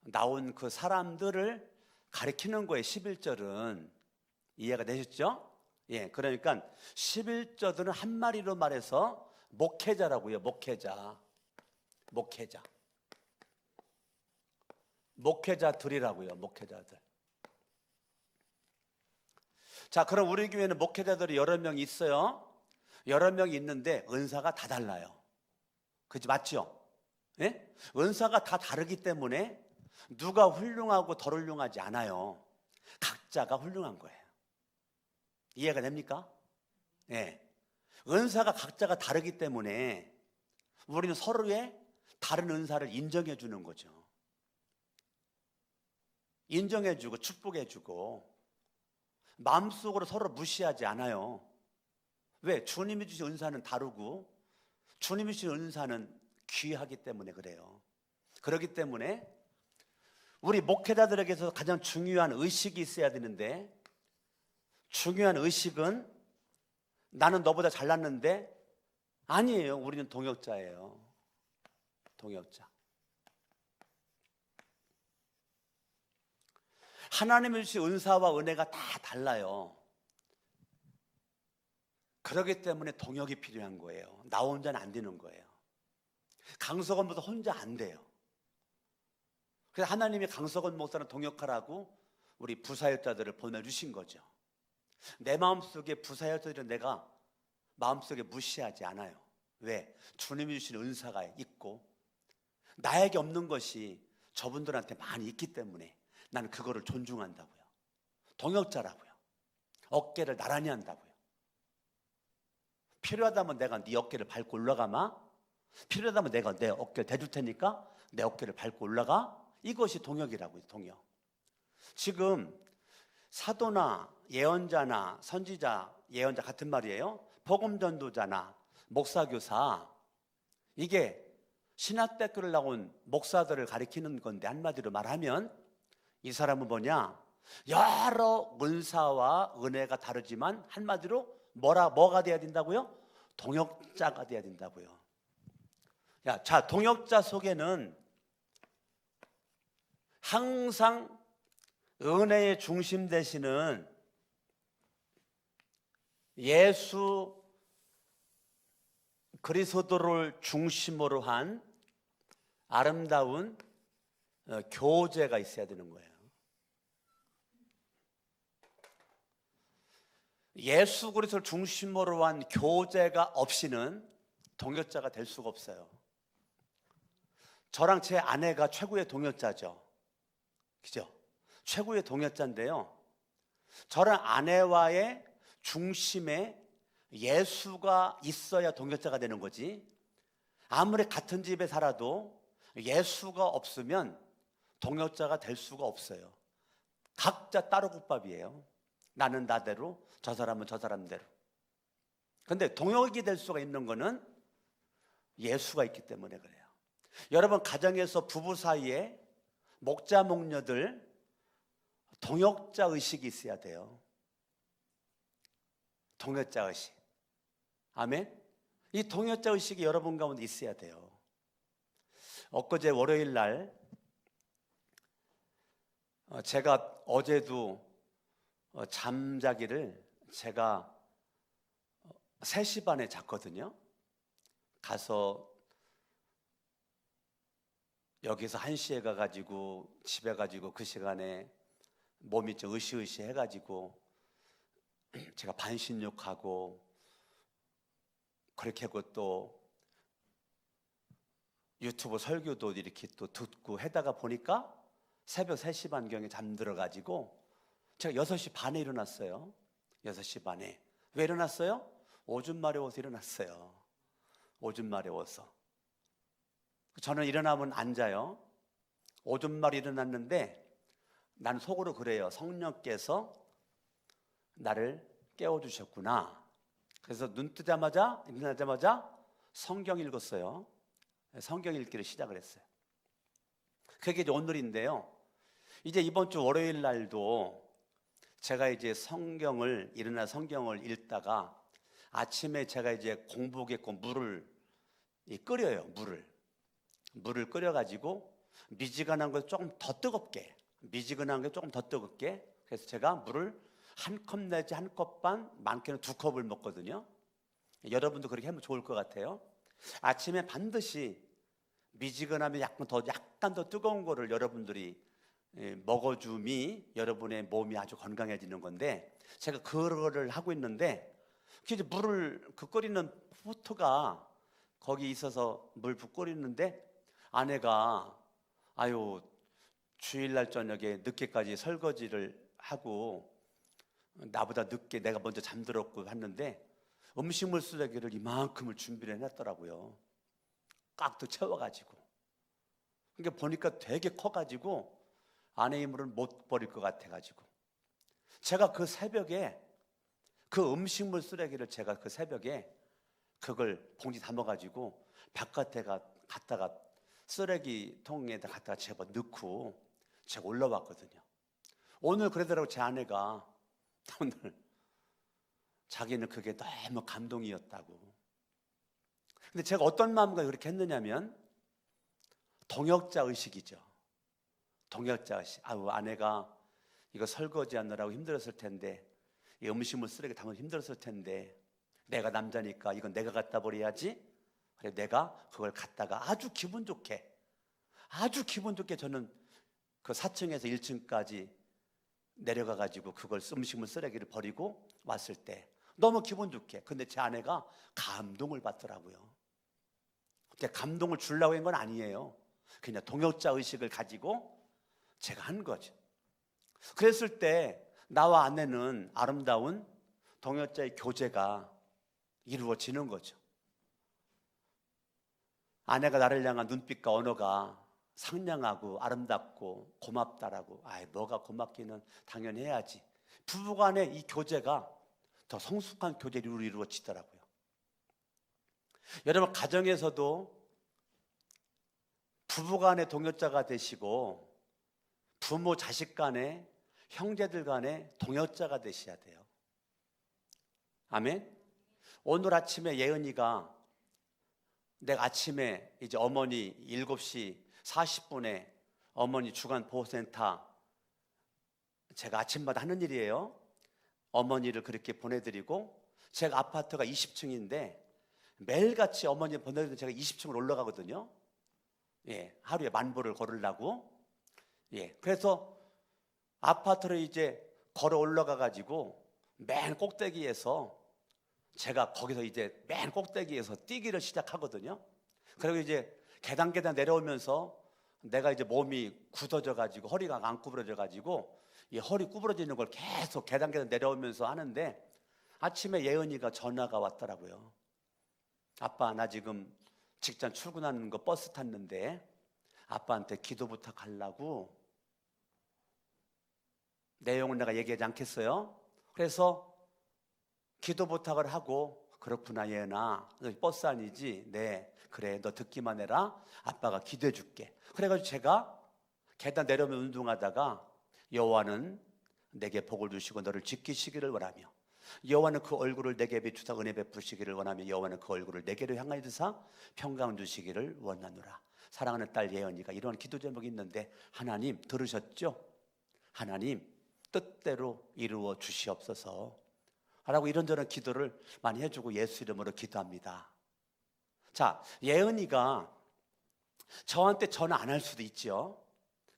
나온 그 사람들을 가리키는 거예요. 11절은 이해가 되셨죠? 예, 그러니까 11절은 한마디로 말해서 목회자라고요. 목회자들이라고요. 목회자들. 자, 그럼 우리 교회는 목회자들이 여러 명 있어요. 여러 명이 있는데 은사가 다 달라요. 그렇지, 맞죠? 예? 은사가 다 다르기 때문에 누가 훌륭하고 덜 훌륭하지 않아요. 각자가 훌륭한 거예요. 이해가 됩니까? 예. 은사가 각자가 다르기 때문에 우리는 서로의 다른 은사를 인정해 주는 거죠. 인정해 주고 축복해 주고. 마음속으로 서로 무시하지 않아요. 왜? 주님이 주신 은사는 다르고 주님이 주신 은사는 귀하기 때문에 그래요. 그렇기 때문에 우리 목회자들에게서 가장 중요한 의식이 있어야 되는데, 중요한 의식은 나는 너보다 잘났는데 아니에요. 우리는 동역자예요. 동역자. 하나님이 주신 은사와 은혜가 다 달라요. 그렇기 때문에 동역이 필요한 거예요. 나 혼자는 안 되는 거예요. 강석원 목사 혼자 안 돼요. 그래서 하나님이 강석원 목사는 동역하라고 우리 부사역자들을 보내주신 거죠. 내 마음속에 부사역자들은 내가 마음속에 무시하지 않아요. 왜? 주님이 주신 은사가 있고 나에게 없는 것이 저분들한테 많이 있기 때문에 나는 그거를 존중한다고요. 동역자라고요. 어깨를 나란히 한다고요. 필요하다면 내가 네 어깨를 밟고 올라가마. 필요하다면 내가 내 어깨를 대줄 테니까 내 어깨를 밟고 올라가. 이것이 동역이라고요. 동역. 지금 사도나 예언자나 선지자, 예언자 같은 말이에요. 복음전도자나 목사교사, 이게 신학대학교를 나온 목사들을 가리키는 건데, 한마디로 말하면 이 사람은 뭐냐? 여러 은사와 은혜가 다르지만 한마디로 뭐가 돼야 된다고요? 동역자가 돼야 된다고요. 자, 동역자 속에는 항상 은혜의 중심 되시는 예수 그리스도를 중심으로 한 아름다운 교제가 있어야 되는 거예요. 예수 그리스도를 중심으로 한 교제가 없이는 동역자가 될 수가 없어요. 저랑 제 아내가 최고의 동역자죠. 그죠? 최고의 동역자인데요. 저랑 아내와의 중심에 예수가 있어야 동역자가 되는 거지, 아무리 같은 집에 살아도 예수가 없으면 동역자가 될 수가 없어요. 각자 따로 국밥이에요. 나는 나대로, 저 사람은 저 사람대로. 그런데 동역이 될 수가 있는 거는 예수가 있기 때문에 그래요. 여러분, 가정에서 부부 사이에 목자 목녀들 동역자 의식이 있어야 돼요. 동역자 의식. 아멘. 이 동역자 의식이 여러분 가운데 있어야 돼요. 엊그제 월요일 날 제가 어제도 잠자기를 제가 3시 반에 잤거든요. 가서 여기서 1시에 가가지고 집에 가지고 그 시간에 몸이 좀 으시으시 해가지고 제가 반신욕하고 그렇게 하고 또 유튜브 설교도 이렇게 또 듣고 하다가 보니까 새벽 3시 반경에 잠들어가지고 제가 6시 반에 일어났어요. 6시 반에. 왜 일어났어요? 오줌 마려워서 일어났어요. 오줌 마려워서. 저는 일어나면 안 자요. 오줌 마려 일어났는데 난 속으로 그래요. 성령께서 나를 깨워주셨구나. 그래서 눈 뜨자마자, 일어나자마자 성경 읽었어요. 성경 읽기를 시작을 했어요. 그게 이제 오늘인데요. 이제 이번 주 월요일 날도 제가 이제 일어나 성경을 읽다가 아침에 제가 이제 공복했고 물을 끓여요. 물을 끓여가지고 미지근한 걸 조금 더 뜨겁게, 그래서 제가 물을 한 컵 내지 한 컵 반, 많게는 2컵을 먹거든요. 여러분도 그렇게 하면 좋을 것 같아요. 아침에 반드시 미지근하면 약간 더 뜨거운 거를 여러분들이 먹어줌이 여러분의 몸이 아주 건강해지는 건데, 제가 그거를 하고 있는데 이제 물을 끓이는 포트가 거기 있어서 물 붓 끓이는데 아내가 주일날 저녁에 늦게까지 설거지를 하고 나보다 늦게 내가 먼저 잠들었고 했는데 음식물 쓰레기를 이만큼을 준비를 해놨더라고요. 꽉도 채워가지고. 그러니까 보니까 되게 커가지고 아내의 물을 못 버릴 것 같아가지고 제가 그 새벽에 그 음식물 쓰레기를 제가 그 새벽에 그걸 봉지 담아가지고 바깥에 갔다가 쓰레기통에다 갖다가 제가 넣고 제가 올라왔거든요. 오늘 그러더라고 제 아내가 오늘 자기는 그게 너무 감동이었다고. 근데 제가 어떤 마음과 그렇게 했느냐면 동역자 의식이죠. 동역자 의식. 아우 아내가 이거 설거지 하느라고 힘들었을 텐데 이 음식물 쓰레기 담으면 힘들었을 텐데 내가 남자니까 이건 내가 갖다 버려야지. 그래 내가 그걸 갖다가 아주 기분 좋게 저는 그 4층에서 1층까지 내려가 가지고 그걸 음식물 쓰레기를 버리고 왔을 때 너무 기분 좋게. 근데 제 아내가 감동을 받더라고요. 그때 감동을 주려고 한 건 아니에요. 그냥 동역자 의식을 가지고 제가 한 거죠. 그랬을 때 나와 아내는 아름다운 동역자의 교제가 이루어지는 거죠. 아내가 나를 향한 눈빛과 언어가 상냥하고 아름답고 고맙다라고. 뭐가 고맙기는 당연히 해야지. 부부간의 이 교제가 더 성숙한 교제로 이루어지더라고요. 여러분 가정에서도 부부간의 동역자가 되시고 부모 자식 간의 형제들 간의 동역자가 되셔야 돼요. 아멘. 오늘 아침에 예은이가 내가 아침에 이제 어머니 7시 40분에 어머니 주간 보호센터 제가 아침마다 하는 일이에요. 어머니를 그렇게 보내드리고 제가 아파트가 20층인데 매일같이 어머니 보내드리고 제가 20층을 올라가거든요. 하루에 10,000보를 걸으려고. 그래서 아파트를 이제 걸어 올라가 가지고 맨 꼭대기에서 제가 거기서 이제 맨 꼭대기에서 뛰기를 시작하거든요. 그리고 이제 계단 내려오면서 내가 이제 몸이 굳어져 가지고 허리가 안 구부러져 가지고 이 허리 구부러지는 걸 계속 계단 내려오면서 하는데 아침에 예은이가 전화가 왔더라고요. 아빠 나 지금 직장 출근하는 거 버스 탔는데 아빠한테 기도 부탁하려고. 내용은 내가 얘기하지 않겠어요. 그래서 기도 부탁을 하고 그렇구나 예은아 버스 아니지? 네 그래 너 듣기만 해라 아빠가 기도해 줄게. 그래가지고 제가 계단 내려오면 운동하다가 여호와는 내게 복을 주시고 너를 지키시기를 원하며 여호와는 그 얼굴을 내게 비추사 은혜 베푸시기를 원하며 여호와는 그 얼굴을 내게로 향하여 드사 평강 주시기를 원하노라. 사랑하는 딸 예언이가 이런 기도 제목이 있는데 하나님 들으셨죠? 하나님 뜻대로 이루어 주시옵소서 라고 이런저런 기도를 많이 해주고 예수 이름으로 기도합니다. 자, 예은이가 저한테 전화 안 할 수도 있죠.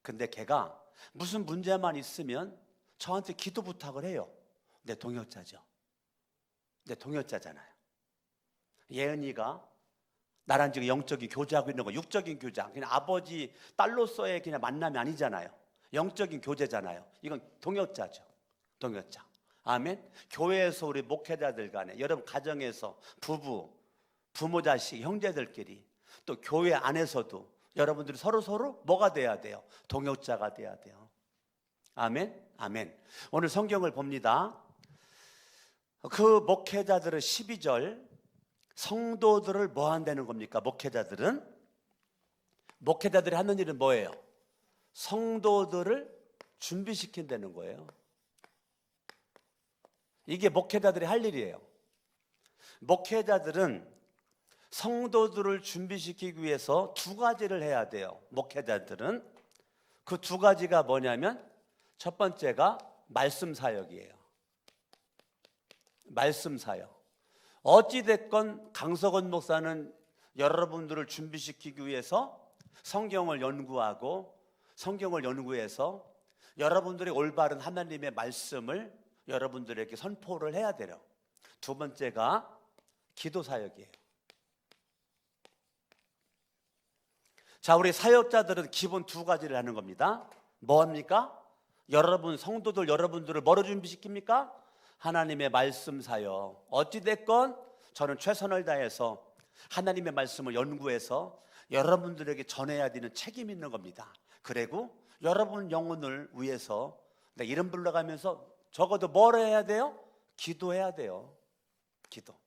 근데 걔가 무슨 문제만 있으면 저한테 기도 부탁을 해요. 내 동역자죠. 내 동역자잖아요. 예은이가 나랑 지금 영적인 교제하고 있는 거 육적인 교제, 그냥 아버지 딸로서의 그냥 만남이 아니잖아요. 영적인 교제잖아요. 이건 동역자죠. 동역자. 아멘. 교회에서 우리 목회자들 간에 여러분 가정에서 부모 자식 형제들끼리 또 교회 안에서도 여러분들이 서로 뭐가 돼야 돼요? 동역자가 돼야 돼요. 아멘. 아멘. 오늘 성경을 봅니다. 그 목회자들은 12절 성도들을 뭐 한다는 겁니까? 목회자들이 하는 일은 뭐예요? 성도들을 준비시킨다는 거예요. 이게 목회자들이 할 일이에요. 목회자들은 성도들을 준비시키기 위해서 2가지를 해야 돼요. 목회자들은 그 2가지가 뭐냐면 첫 번째가 말씀 사역이에요. 말씀 사역. 어찌됐건 강석원 목사는 여러분들을 준비시키기 위해서 성경을 연구해서 여러분들이 올바른 하나님의 말씀을 여러분들에게 선포를 해야 돼요. 2번째가 기도 사역이에요. 자, 우리 사역자들은 기본 2가지를 하는 겁니다. 뭐 합니까? 성도들 여러분들을 뭐로 준비시킵니까? 하나님의 말씀 사역. 어찌됐건 저는 최선을 다해서 하나님의 말씀을 연구해서 여러분들에게 전해야 되는 책임이 있는 겁니다. 그리고 여러분 영혼을 위해서 이름 불러가면서 적어도 뭘 해야 돼요? 기도해야 돼요. 기도.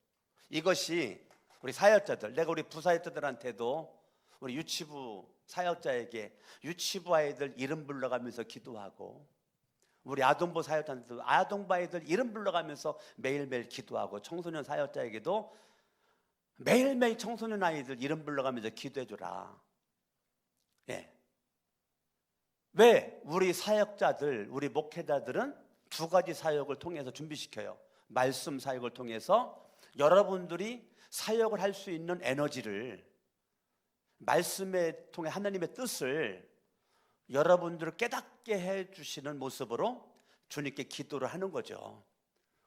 이것이 우리 사역자들, 내가 우리 부사역자들한테도 우리 유치부 사역자에게 유치부 아이들 이름 불러가면서 기도하고, 우리 아동부 사역자들도 아동부 아이들 이름 불러가면서 매일매일 기도하고, 청소년 사역자에게도 매일매일 청소년 아이들 이름 불러가면서 기도해주라. 예. 왜? 우리 사역자들, 우리 목회자들은 두 가지 사역을 통해서 준비시켜요. 말씀 사역을 통해서 여러분들이 사역을 할 수 있는 에너지를, 말씀에 통해 하나님의 뜻을 여러분들을 깨닫게 해주시는 모습으로 주님께 기도를 하는 거죠.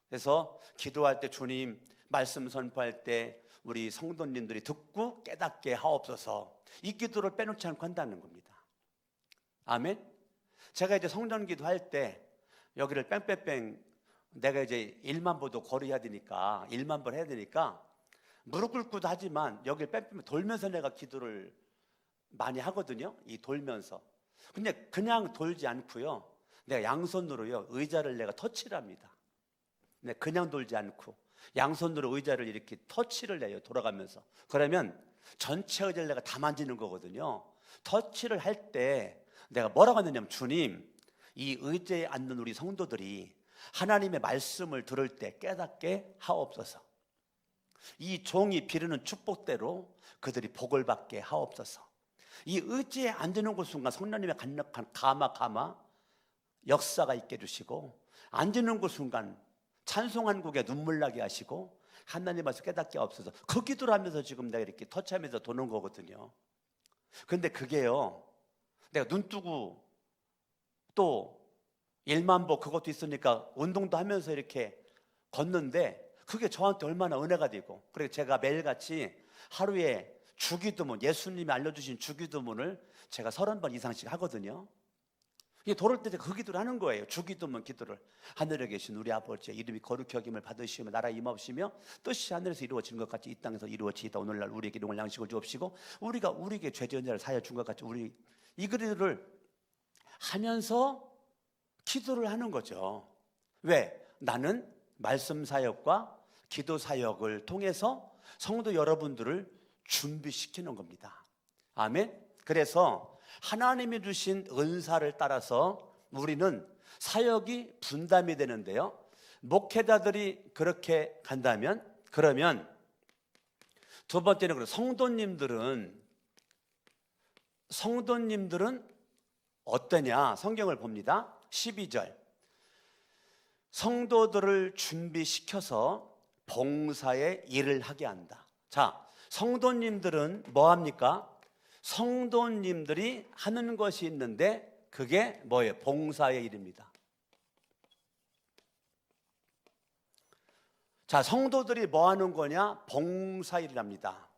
그래서 기도할 때 주님, 말씀 선포할 때 우리 성도님들이 듣고 깨닫게 하옵소서, 이 기도를 빼놓지 않고 한다는 겁니다. 아멘. 제가 이제 성전 기도할 때 여기를 뺑뺑뺑, 내가 이제 1만 보도 거리해야 되니까 1만 번 해야 되니까 무릎 꿇고도 하지만 여기를 뺑뺑 돌면서 내가 기도를 많이 하거든요. 이 돌면서. 근데 그냥 돌지 않고요, 내가 양손으로요 의자를 내가 터치를 합니다. 네, 그냥 돌지 않고 양손으로 의자를 이렇게 터치를 해요, 돌아가면서. 그러면 전체 의자를 내가 다 만지는 거거든요. 터치를 할 때 내가 뭐라고 하느냐면, 주님, 이 의자에 앉는 우리 성도들이 하나님의 말씀을 들을 때 깨닫게 하옵소서. 이 종이 비르는 축복대로 그들이 복을 받게 하옵소서. 이 의지에 앉는 그 순간 성령님의 강력한 가마 역사가 있게 해주시고, 앉는 그 순간 찬송한 곡에 눈물 나게 하시고 하나님 말씀 깨닫게 하옵소서. 그 기도를 하면서 지금 내가 이렇게 터치하면서 도는 거거든요. 근데 그게요, 내가 눈 뜨고 또 1만 보 그것도 있으니까 운동도 하면서 이렇게 걷는데, 그게 저한테 얼마나 은혜가 되고, 그리고 제가 매일같이 하루에 주기도문, 예수님이 알려주신 주기도문을 제가 30번 이상씩 하거든요. 이게 돌을 때 그 기도를 하는 거예요. 주기도문 기도를. 하늘에 계신 우리 아버지의 이름이 거룩히 여김을 받으시며 나라 임하옵시며 뜻이 하늘에서 이루어지는 것 같이 이 땅에서 이루어지이다. 오늘날 우리에게 일용할 양식을 주옵시고 우리가 우리에게 죄지은 자를 사하여 준 것 같이 우리, 이 기도를 하면서 기도를 하는 거죠. 왜? 나는 말씀 사역과 기도 사역을 통해서 성도 여러분들을 준비시키는 겁니다. 아멘. 그래서 하나님이 주신 은사를 따라서 우리는 사역이 분담이 되는데요, 목회자들이 그렇게 간다면, 그러면 두 번째는 성도님들은 어떠냐? 성경을 봅니다. 12절, 성도들을 준비시켜서 봉사의 일을 하게 한다. 자, 성도님들은 뭐 합니까? 성도님들이 하는 것이 있는데 그게 뭐예요? 봉사의 일입니다. 자, 성도들이 뭐 하는 거냐? 봉사일을 합니다.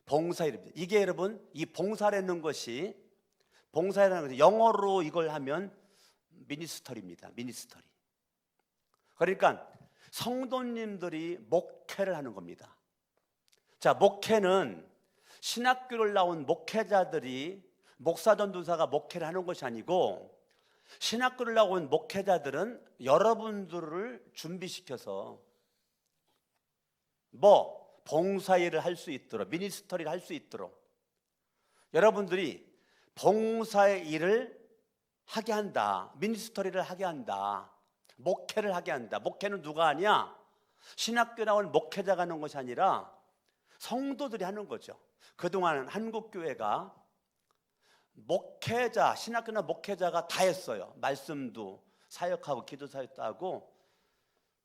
봉사일입니다. 이게 여러분, 이 봉사라는 것이, 봉사라는 것이 영어로 이걸 하면 미니스터리입니다. 미니스터리. 그러니까 성도님들이 목회를 하는 겁니다. 자, 목회는 신학교를 나온 목회자들이, 목사 전도사가 목회를 하는 것이 아니고, 신학교를 나온 목회자들은 여러분들을 준비시켜서 봉사일을 할 수 있도록, 미니스터리를 할 수 있도록 여러분들이 봉사의 일을 하게 한다. 미니스터리를 하게 한다. 목회를 하게 한다. 목회는 누가 하냐? 신학교 나온 목회자가 하는 것이 아니라 성도들이 하는 거죠. 그동안 한국교회가 목회자, 신학교나 목회자가 다 했어요. 말씀도 사역하고 기도 사역도 하고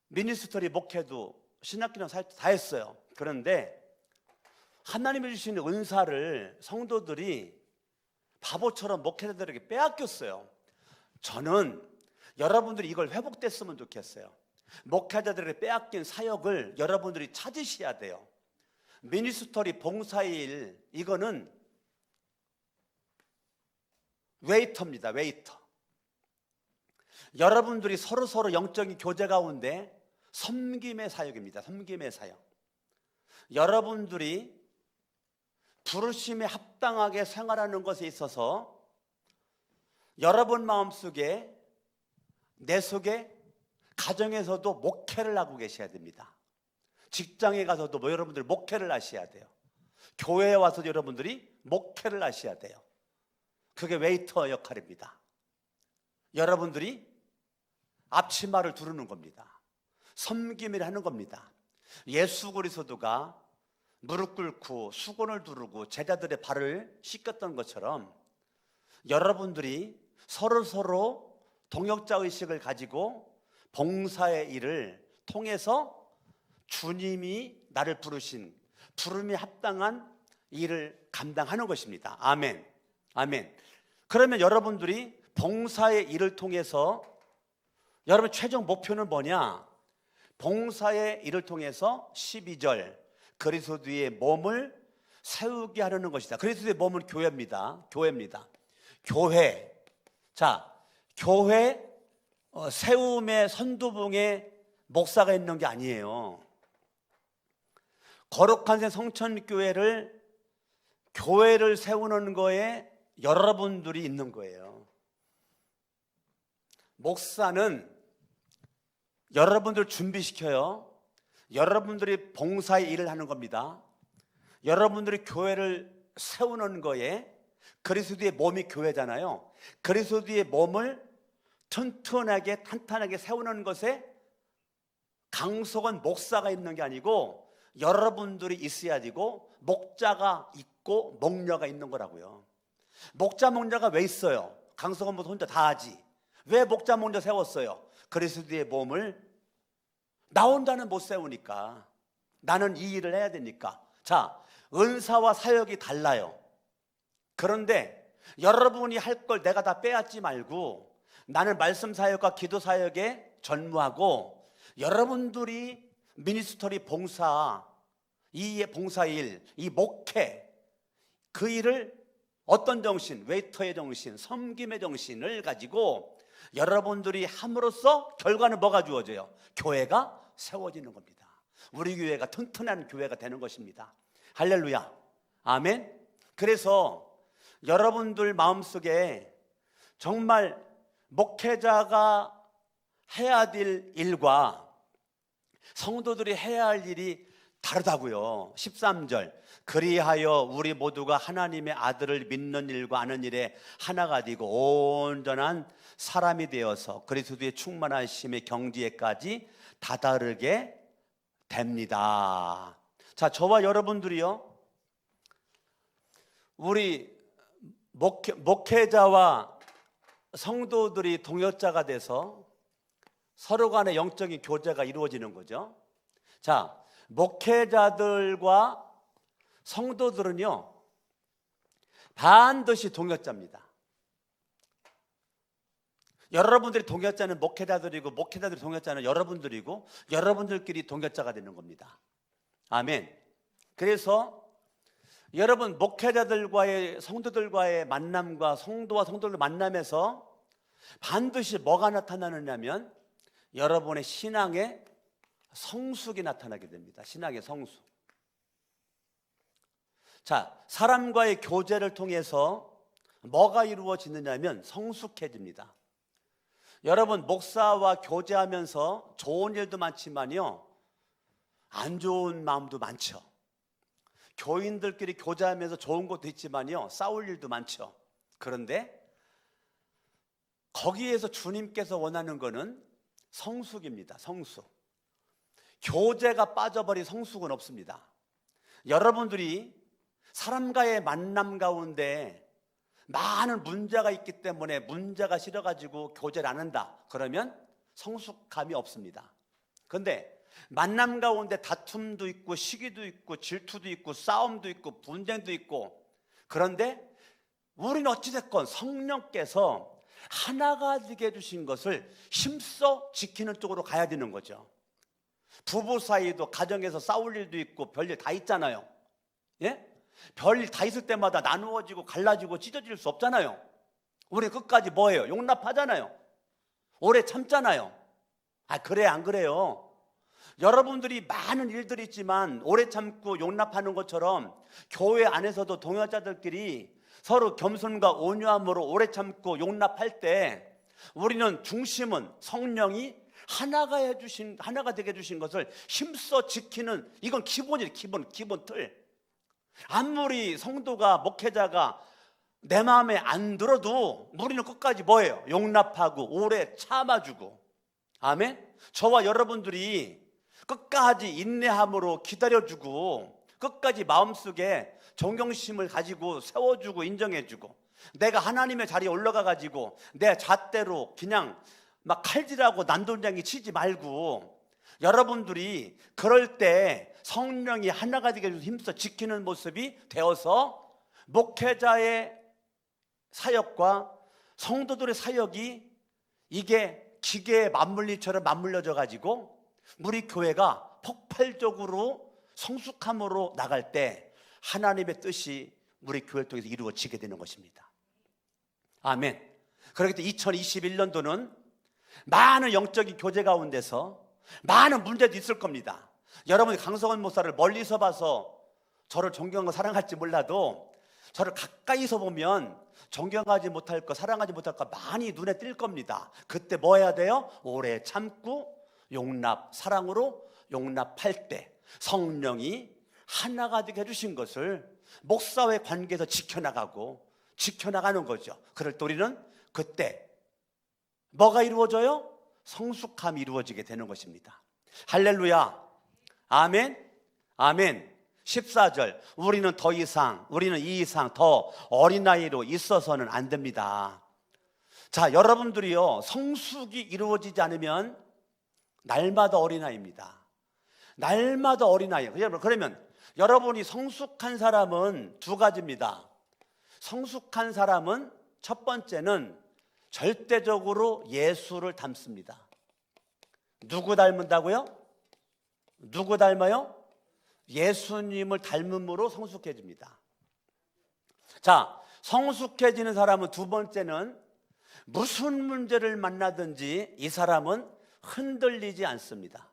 미니스터리 목회도 신학교나 사역도 다 했어요. 그런데 하나님이 주신 은사를 성도들이 바보처럼 목회자들에게 빼앗겼어요. 저는 여러분들이 이걸 회복됐으면 좋겠어요. 목회자들에게 빼앗긴 사역을 여러분들이 찾으셔야 돼요. 미니스터리 봉사일, 이거는 웨이터입니다. 웨이터. 여러분들이 서로 영적인 교제 가운데 섬김의 사역입니다. 섬김의 사역. 여러분들이 부르심에 합당하게 생활하는 것에 있어서 여러분 마음속에 내 속에 가정에서도 목회를 하고 계셔야 됩니다. 직장에 가서도 여러분들 목회를 하셔야 돼요. 교회에 와서도 여러분들이 목회를 하셔야 돼요. 그게 웨이터 역할입니다. 여러분들이 앞치마를 두르는 겁니다. 섬김을 하는 겁니다. 예수 그리스도가 무릎 꿇고 수건을 두르고 제자들의 발을 씻겼던 것처럼 여러분들이 서로 동역자 의식을 가지고 봉사의 일을 통해서 주님이 나를 부르신 부름에 합당한 일을 감당하는 것입니다. 아멘. 아멘. 그러면 여러분들이 봉사의 일을 통해서 여러분 최종 목표는 뭐냐? 봉사의 일을 통해서 12절 그리스도의 몸을 세우게 하려는 것이다. 그리스도의 몸은 교회입니다. 교회입니다. 교회. 자, 교회 세움의 선두봉에 목사가 있는 게 아니에요. 거룩한 새 성천교회를 교회를 세우는 거에 여러분들이 있는 거예요. 목사는 여러분들 준비시켜요. 여러분들이 봉사의 일을 하는 겁니다. 여러분들이 교회를 세우는 거에 그리스도의 몸이 교회잖아요. 그리스도의 몸을 튼튼하게 탄탄하게 세우는 것에 강석은 목사가 있는 게 아니고 여러분들이 있어야 되고 목자가 있고 목녀가 있는 거라고요. 목자 목녀가 왜 있어요? 강석은 뭐 혼자 다 하지. 왜 목자 목녀 세웠어요? 그리스도의 몸을 나 혼자는 못 세우니까, 나는 이 일을 해야 되니까. 자, 은사와 사역이 달라요. 그런데 여러분이 할 걸 내가 다 빼앗지 말고 나는 말씀 사역과 기도 사역에 전무하고 여러분들이 미니스터리 봉사, 이 봉사일, 이 목회, 그 일을 어떤 정신, 웨이터의 정신, 섬김의 정신을 가지고 여러분들이 함으로써 결과는 뭐가 주어져요? 교회가 세워지는 겁니다. 우리 교회가 튼튼한 교회가 되는 것입니다. 할렐루야. 아멘. 그래서 여러분들 마음속에 정말 목회자가 해야 될 일과 성도들이 해야 할 일이 다르다고요. 13절 그리하여 우리 모두가 하나님의 아들을 믿는 일과 아는 일에 하나가 되고 온전한 사람이 되어서 그리스도의 충만하심의 경지에까지 다다르게 됩니다. 자, 저와 여러분들이요, 우리 목회자와 성도들이 동역자가 돼서 서로 간의 영적인 교제가 이루어지는 거죠. 자, 목회자들과 성도들은요 반드시 동역자입니다. 여러분들이 동역자는 목회자들이고 목회자들이 동역자는 여러분들이고 여러분들끼리 동역자가 되는 겁니다. 아멘. 그래서 여러분 목회자들과의 성도들과의 만남과 성도와 성도들 만남에서 반드시 뭐가 나타나느냐면 여러분의 신앙의 성숙이 나타나게 됩니다. 신앙의 성숙. 자, 사람과의 교제를 통해서 뭐가 이루어지느냐면 성숙해집니다. 여러분 목사와 교제하면서 좋은 일도 많지만요 안 좋은 마음도 많죠. 교인들끼리 교제하면서 좋은 것도 있지만요 싸울 일도 많죠. 그런데 거기에서 주님께서 원하는 것은 성숙입니다. 성숙. 교제가 빠져버린 성숙은 없습니다. 여러분들이 사람과의 만남 가운데 많은 문제가 있기 때문에 문제가 싫어가지고 교제를 안 한다. 그러면 성숙감이 없습니다. 그런데 만남 가운데 다툼도 있고 시기도 있고 질투도 있고 싸움도 있고 분쟁도 있고, 그런데 우리는 어찌됐건 성령께서 하나가 되게 해주신 것을 힘써 지키는 쪽으로 가야 되는 거죠. 부부 사이도 가정에서 싸울 일도 있고 별일 다 있잖아요. 예? 별일 다 있을 때마다 나누어지고 갈라지고 찢어질 수 없잖아요. 우리 끝까지 뭐예요? 용납하잖아요. 오래 참잖아요. 그래 안 그래요? 여러분들이 많은 일들이 있지만 오래 참고 용납하는 것처럼 교회 안에서도 동역자들끼리 서로 겸손과 온유함으로 오래 참고 용납할 때 우리는 중심은 성령이 하나가 되게 해주신 것을 힘써 지키는, 이건 기본이에요. 기본 틀. 아무리 성도가, 목회자가 내 마음에 안 들어도 우리는 끝까지 뭐예요? 용납하고 오래 참아주고. 아멘. 저와 여러분들이 끝까지 인내함으로 기다려주고, 끝까지 마음속에 존경심을 가지고 세워주고 인정해주고, 내가 하나님의 자리에 올라가가지고 내 잣대로 그냥 막 칼질하고 난동장이 치지 말고, 여러분들이 그럴 때 성령이 하나가 되게 해줘서 힘써 지키는 모습이 되어서 목회자의 사역과 성도들의 사역이 이게 기계에 맞물리처럼 맞물려져 가지고 우리 교회가 폭발적으로 성숙함으로 나갈 때 하나님의 뜻이 우리 교회를 통해서 이루어지게 되는 것입니다. 아멘. 그렇기 때문에 2021년도는 많은 영적인 교제 가운데서 많은 문제도 있을 겁니다. 여러분이 강성원 목사를 멀리서 봐서 저를 존경하고 사랑할지 몰라도 저를 가까이서 보면 존경하지 못할 것, 사랑하지 못할 것 많이 눈에 띌 겁니다. 그때 뭐 해야 돼요? 오래 참고 사랑으로 용납할 때 성령이 하나가 되게 해주신 것을 목사와의 관계에서 지켜나가는 거죠. 그럴 때 우리는 그때 뭐가 이루어져요? 성숙함이 이루어지게 되는 것입니다. 할렐루야. 아멘. 아멘. 14절, 우리는 이 이상 더 어린아이로 있어서는 안 됩니다. 자, 여러분들이요, 성숙이 이루어지지 않으면 날마다 어린아이입니다. 날마다 어린아이. 그러면 여러분이 성숙한 사람은 두 가지입니다. 성숙한 사람은 첫 번째는 절대적으로 예수를 닮습니다. 누구 닮는다고요? 누구 닮아요? 예수님을 닮음으로 성숙해집니다. 자, 성숙해지는 사람은 두 번째는 무슨 문제를 만나든지 이 사람은 흔들리지 않습니다.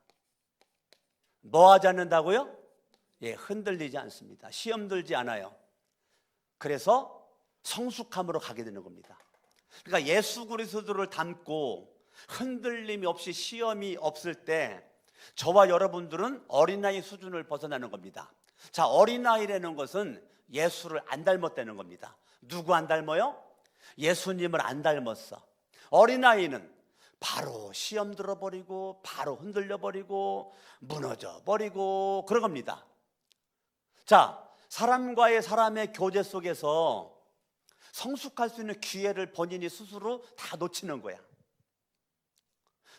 뭐 하지 않는다고요? 예, 흔들리지 않습니다. 시험 들지 않아요. 그래서 성숙함으로 가게 되는 겁니다. 그러니까 예수 그리스도를 닮고 흔들림이 없이 시험이 없을 때 저와 여러분들은 어린아이 수준을 벗어나는 겁니다. 자, 어린아이라는 것은 예수를 안 닮았다는 겁니다. 누구 안 닮아요? 예수님을 안 닮았어. 어린아이는 바로 시험 들어버리고 바로 흔들려버리고 무너져버리고 그런 겁니다. 자, 사람의 교제 속에서 성숙할 수 있는 기회를 본인이 스스로 다 놓치는 거야.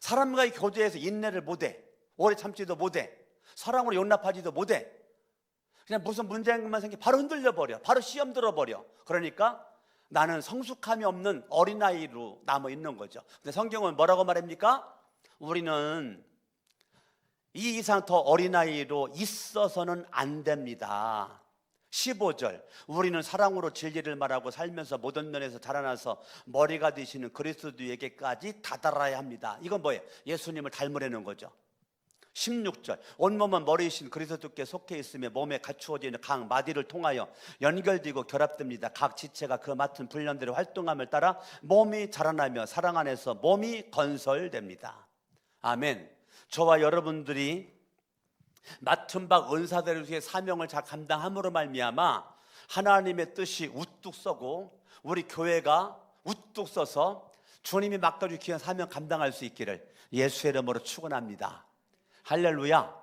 사람과의 교제에서 인내를 못해, 오래 참지도 못해, 사랑으로 용납하지도 못해. 그냥 무슨 문제만 생기면 바로 흔들려버려, 바로 시험 들어버려. 그러니까 나는 성숙함이 없는 어린아이로 남아 있는 거죠. 근데 성경은 뭐라고 말합니까? 우리는 이 이상 더 어린아이로 있어서는 안 됩니다. 15절, 우리는 사랑으로 진리를 말하고 살면서 모든 면에서 자라나서 머리가 되시는 그리스도에게까지 다다라야 합니다. 이건 뭐예요? 예수님을 닮으려는 거죠. 16절, 온몸은 머리이신 그리스도께 속해 있으며 몸에 갖추어지는 각 마디를 통하여 연결되고 결합됩니다. 각 지체가 그 맡은 분량대로 활동함을 따라 몸이 자라나며 사랑 안에서 몸이 건설됩니다. 아멘. 저와 여러분들이 맡은 바 은사대로의 사명을 잘 감당함으로 말미암아 하나님의 뜻이 우뚝 서고 우리 교회가 우뚝 서서 주님이 맡겨주신 귀한 사명 감당할 수 있기를 예수의 이름으로 축원합니다. 할렐루야.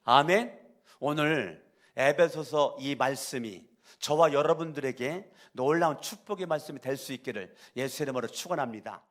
아멘. 오늘 에베소서 이 말씀이 저와 여러분들에게 놀라운 축복의 말씀이 될 수 있기를 예수의 이름으로 축원합니다.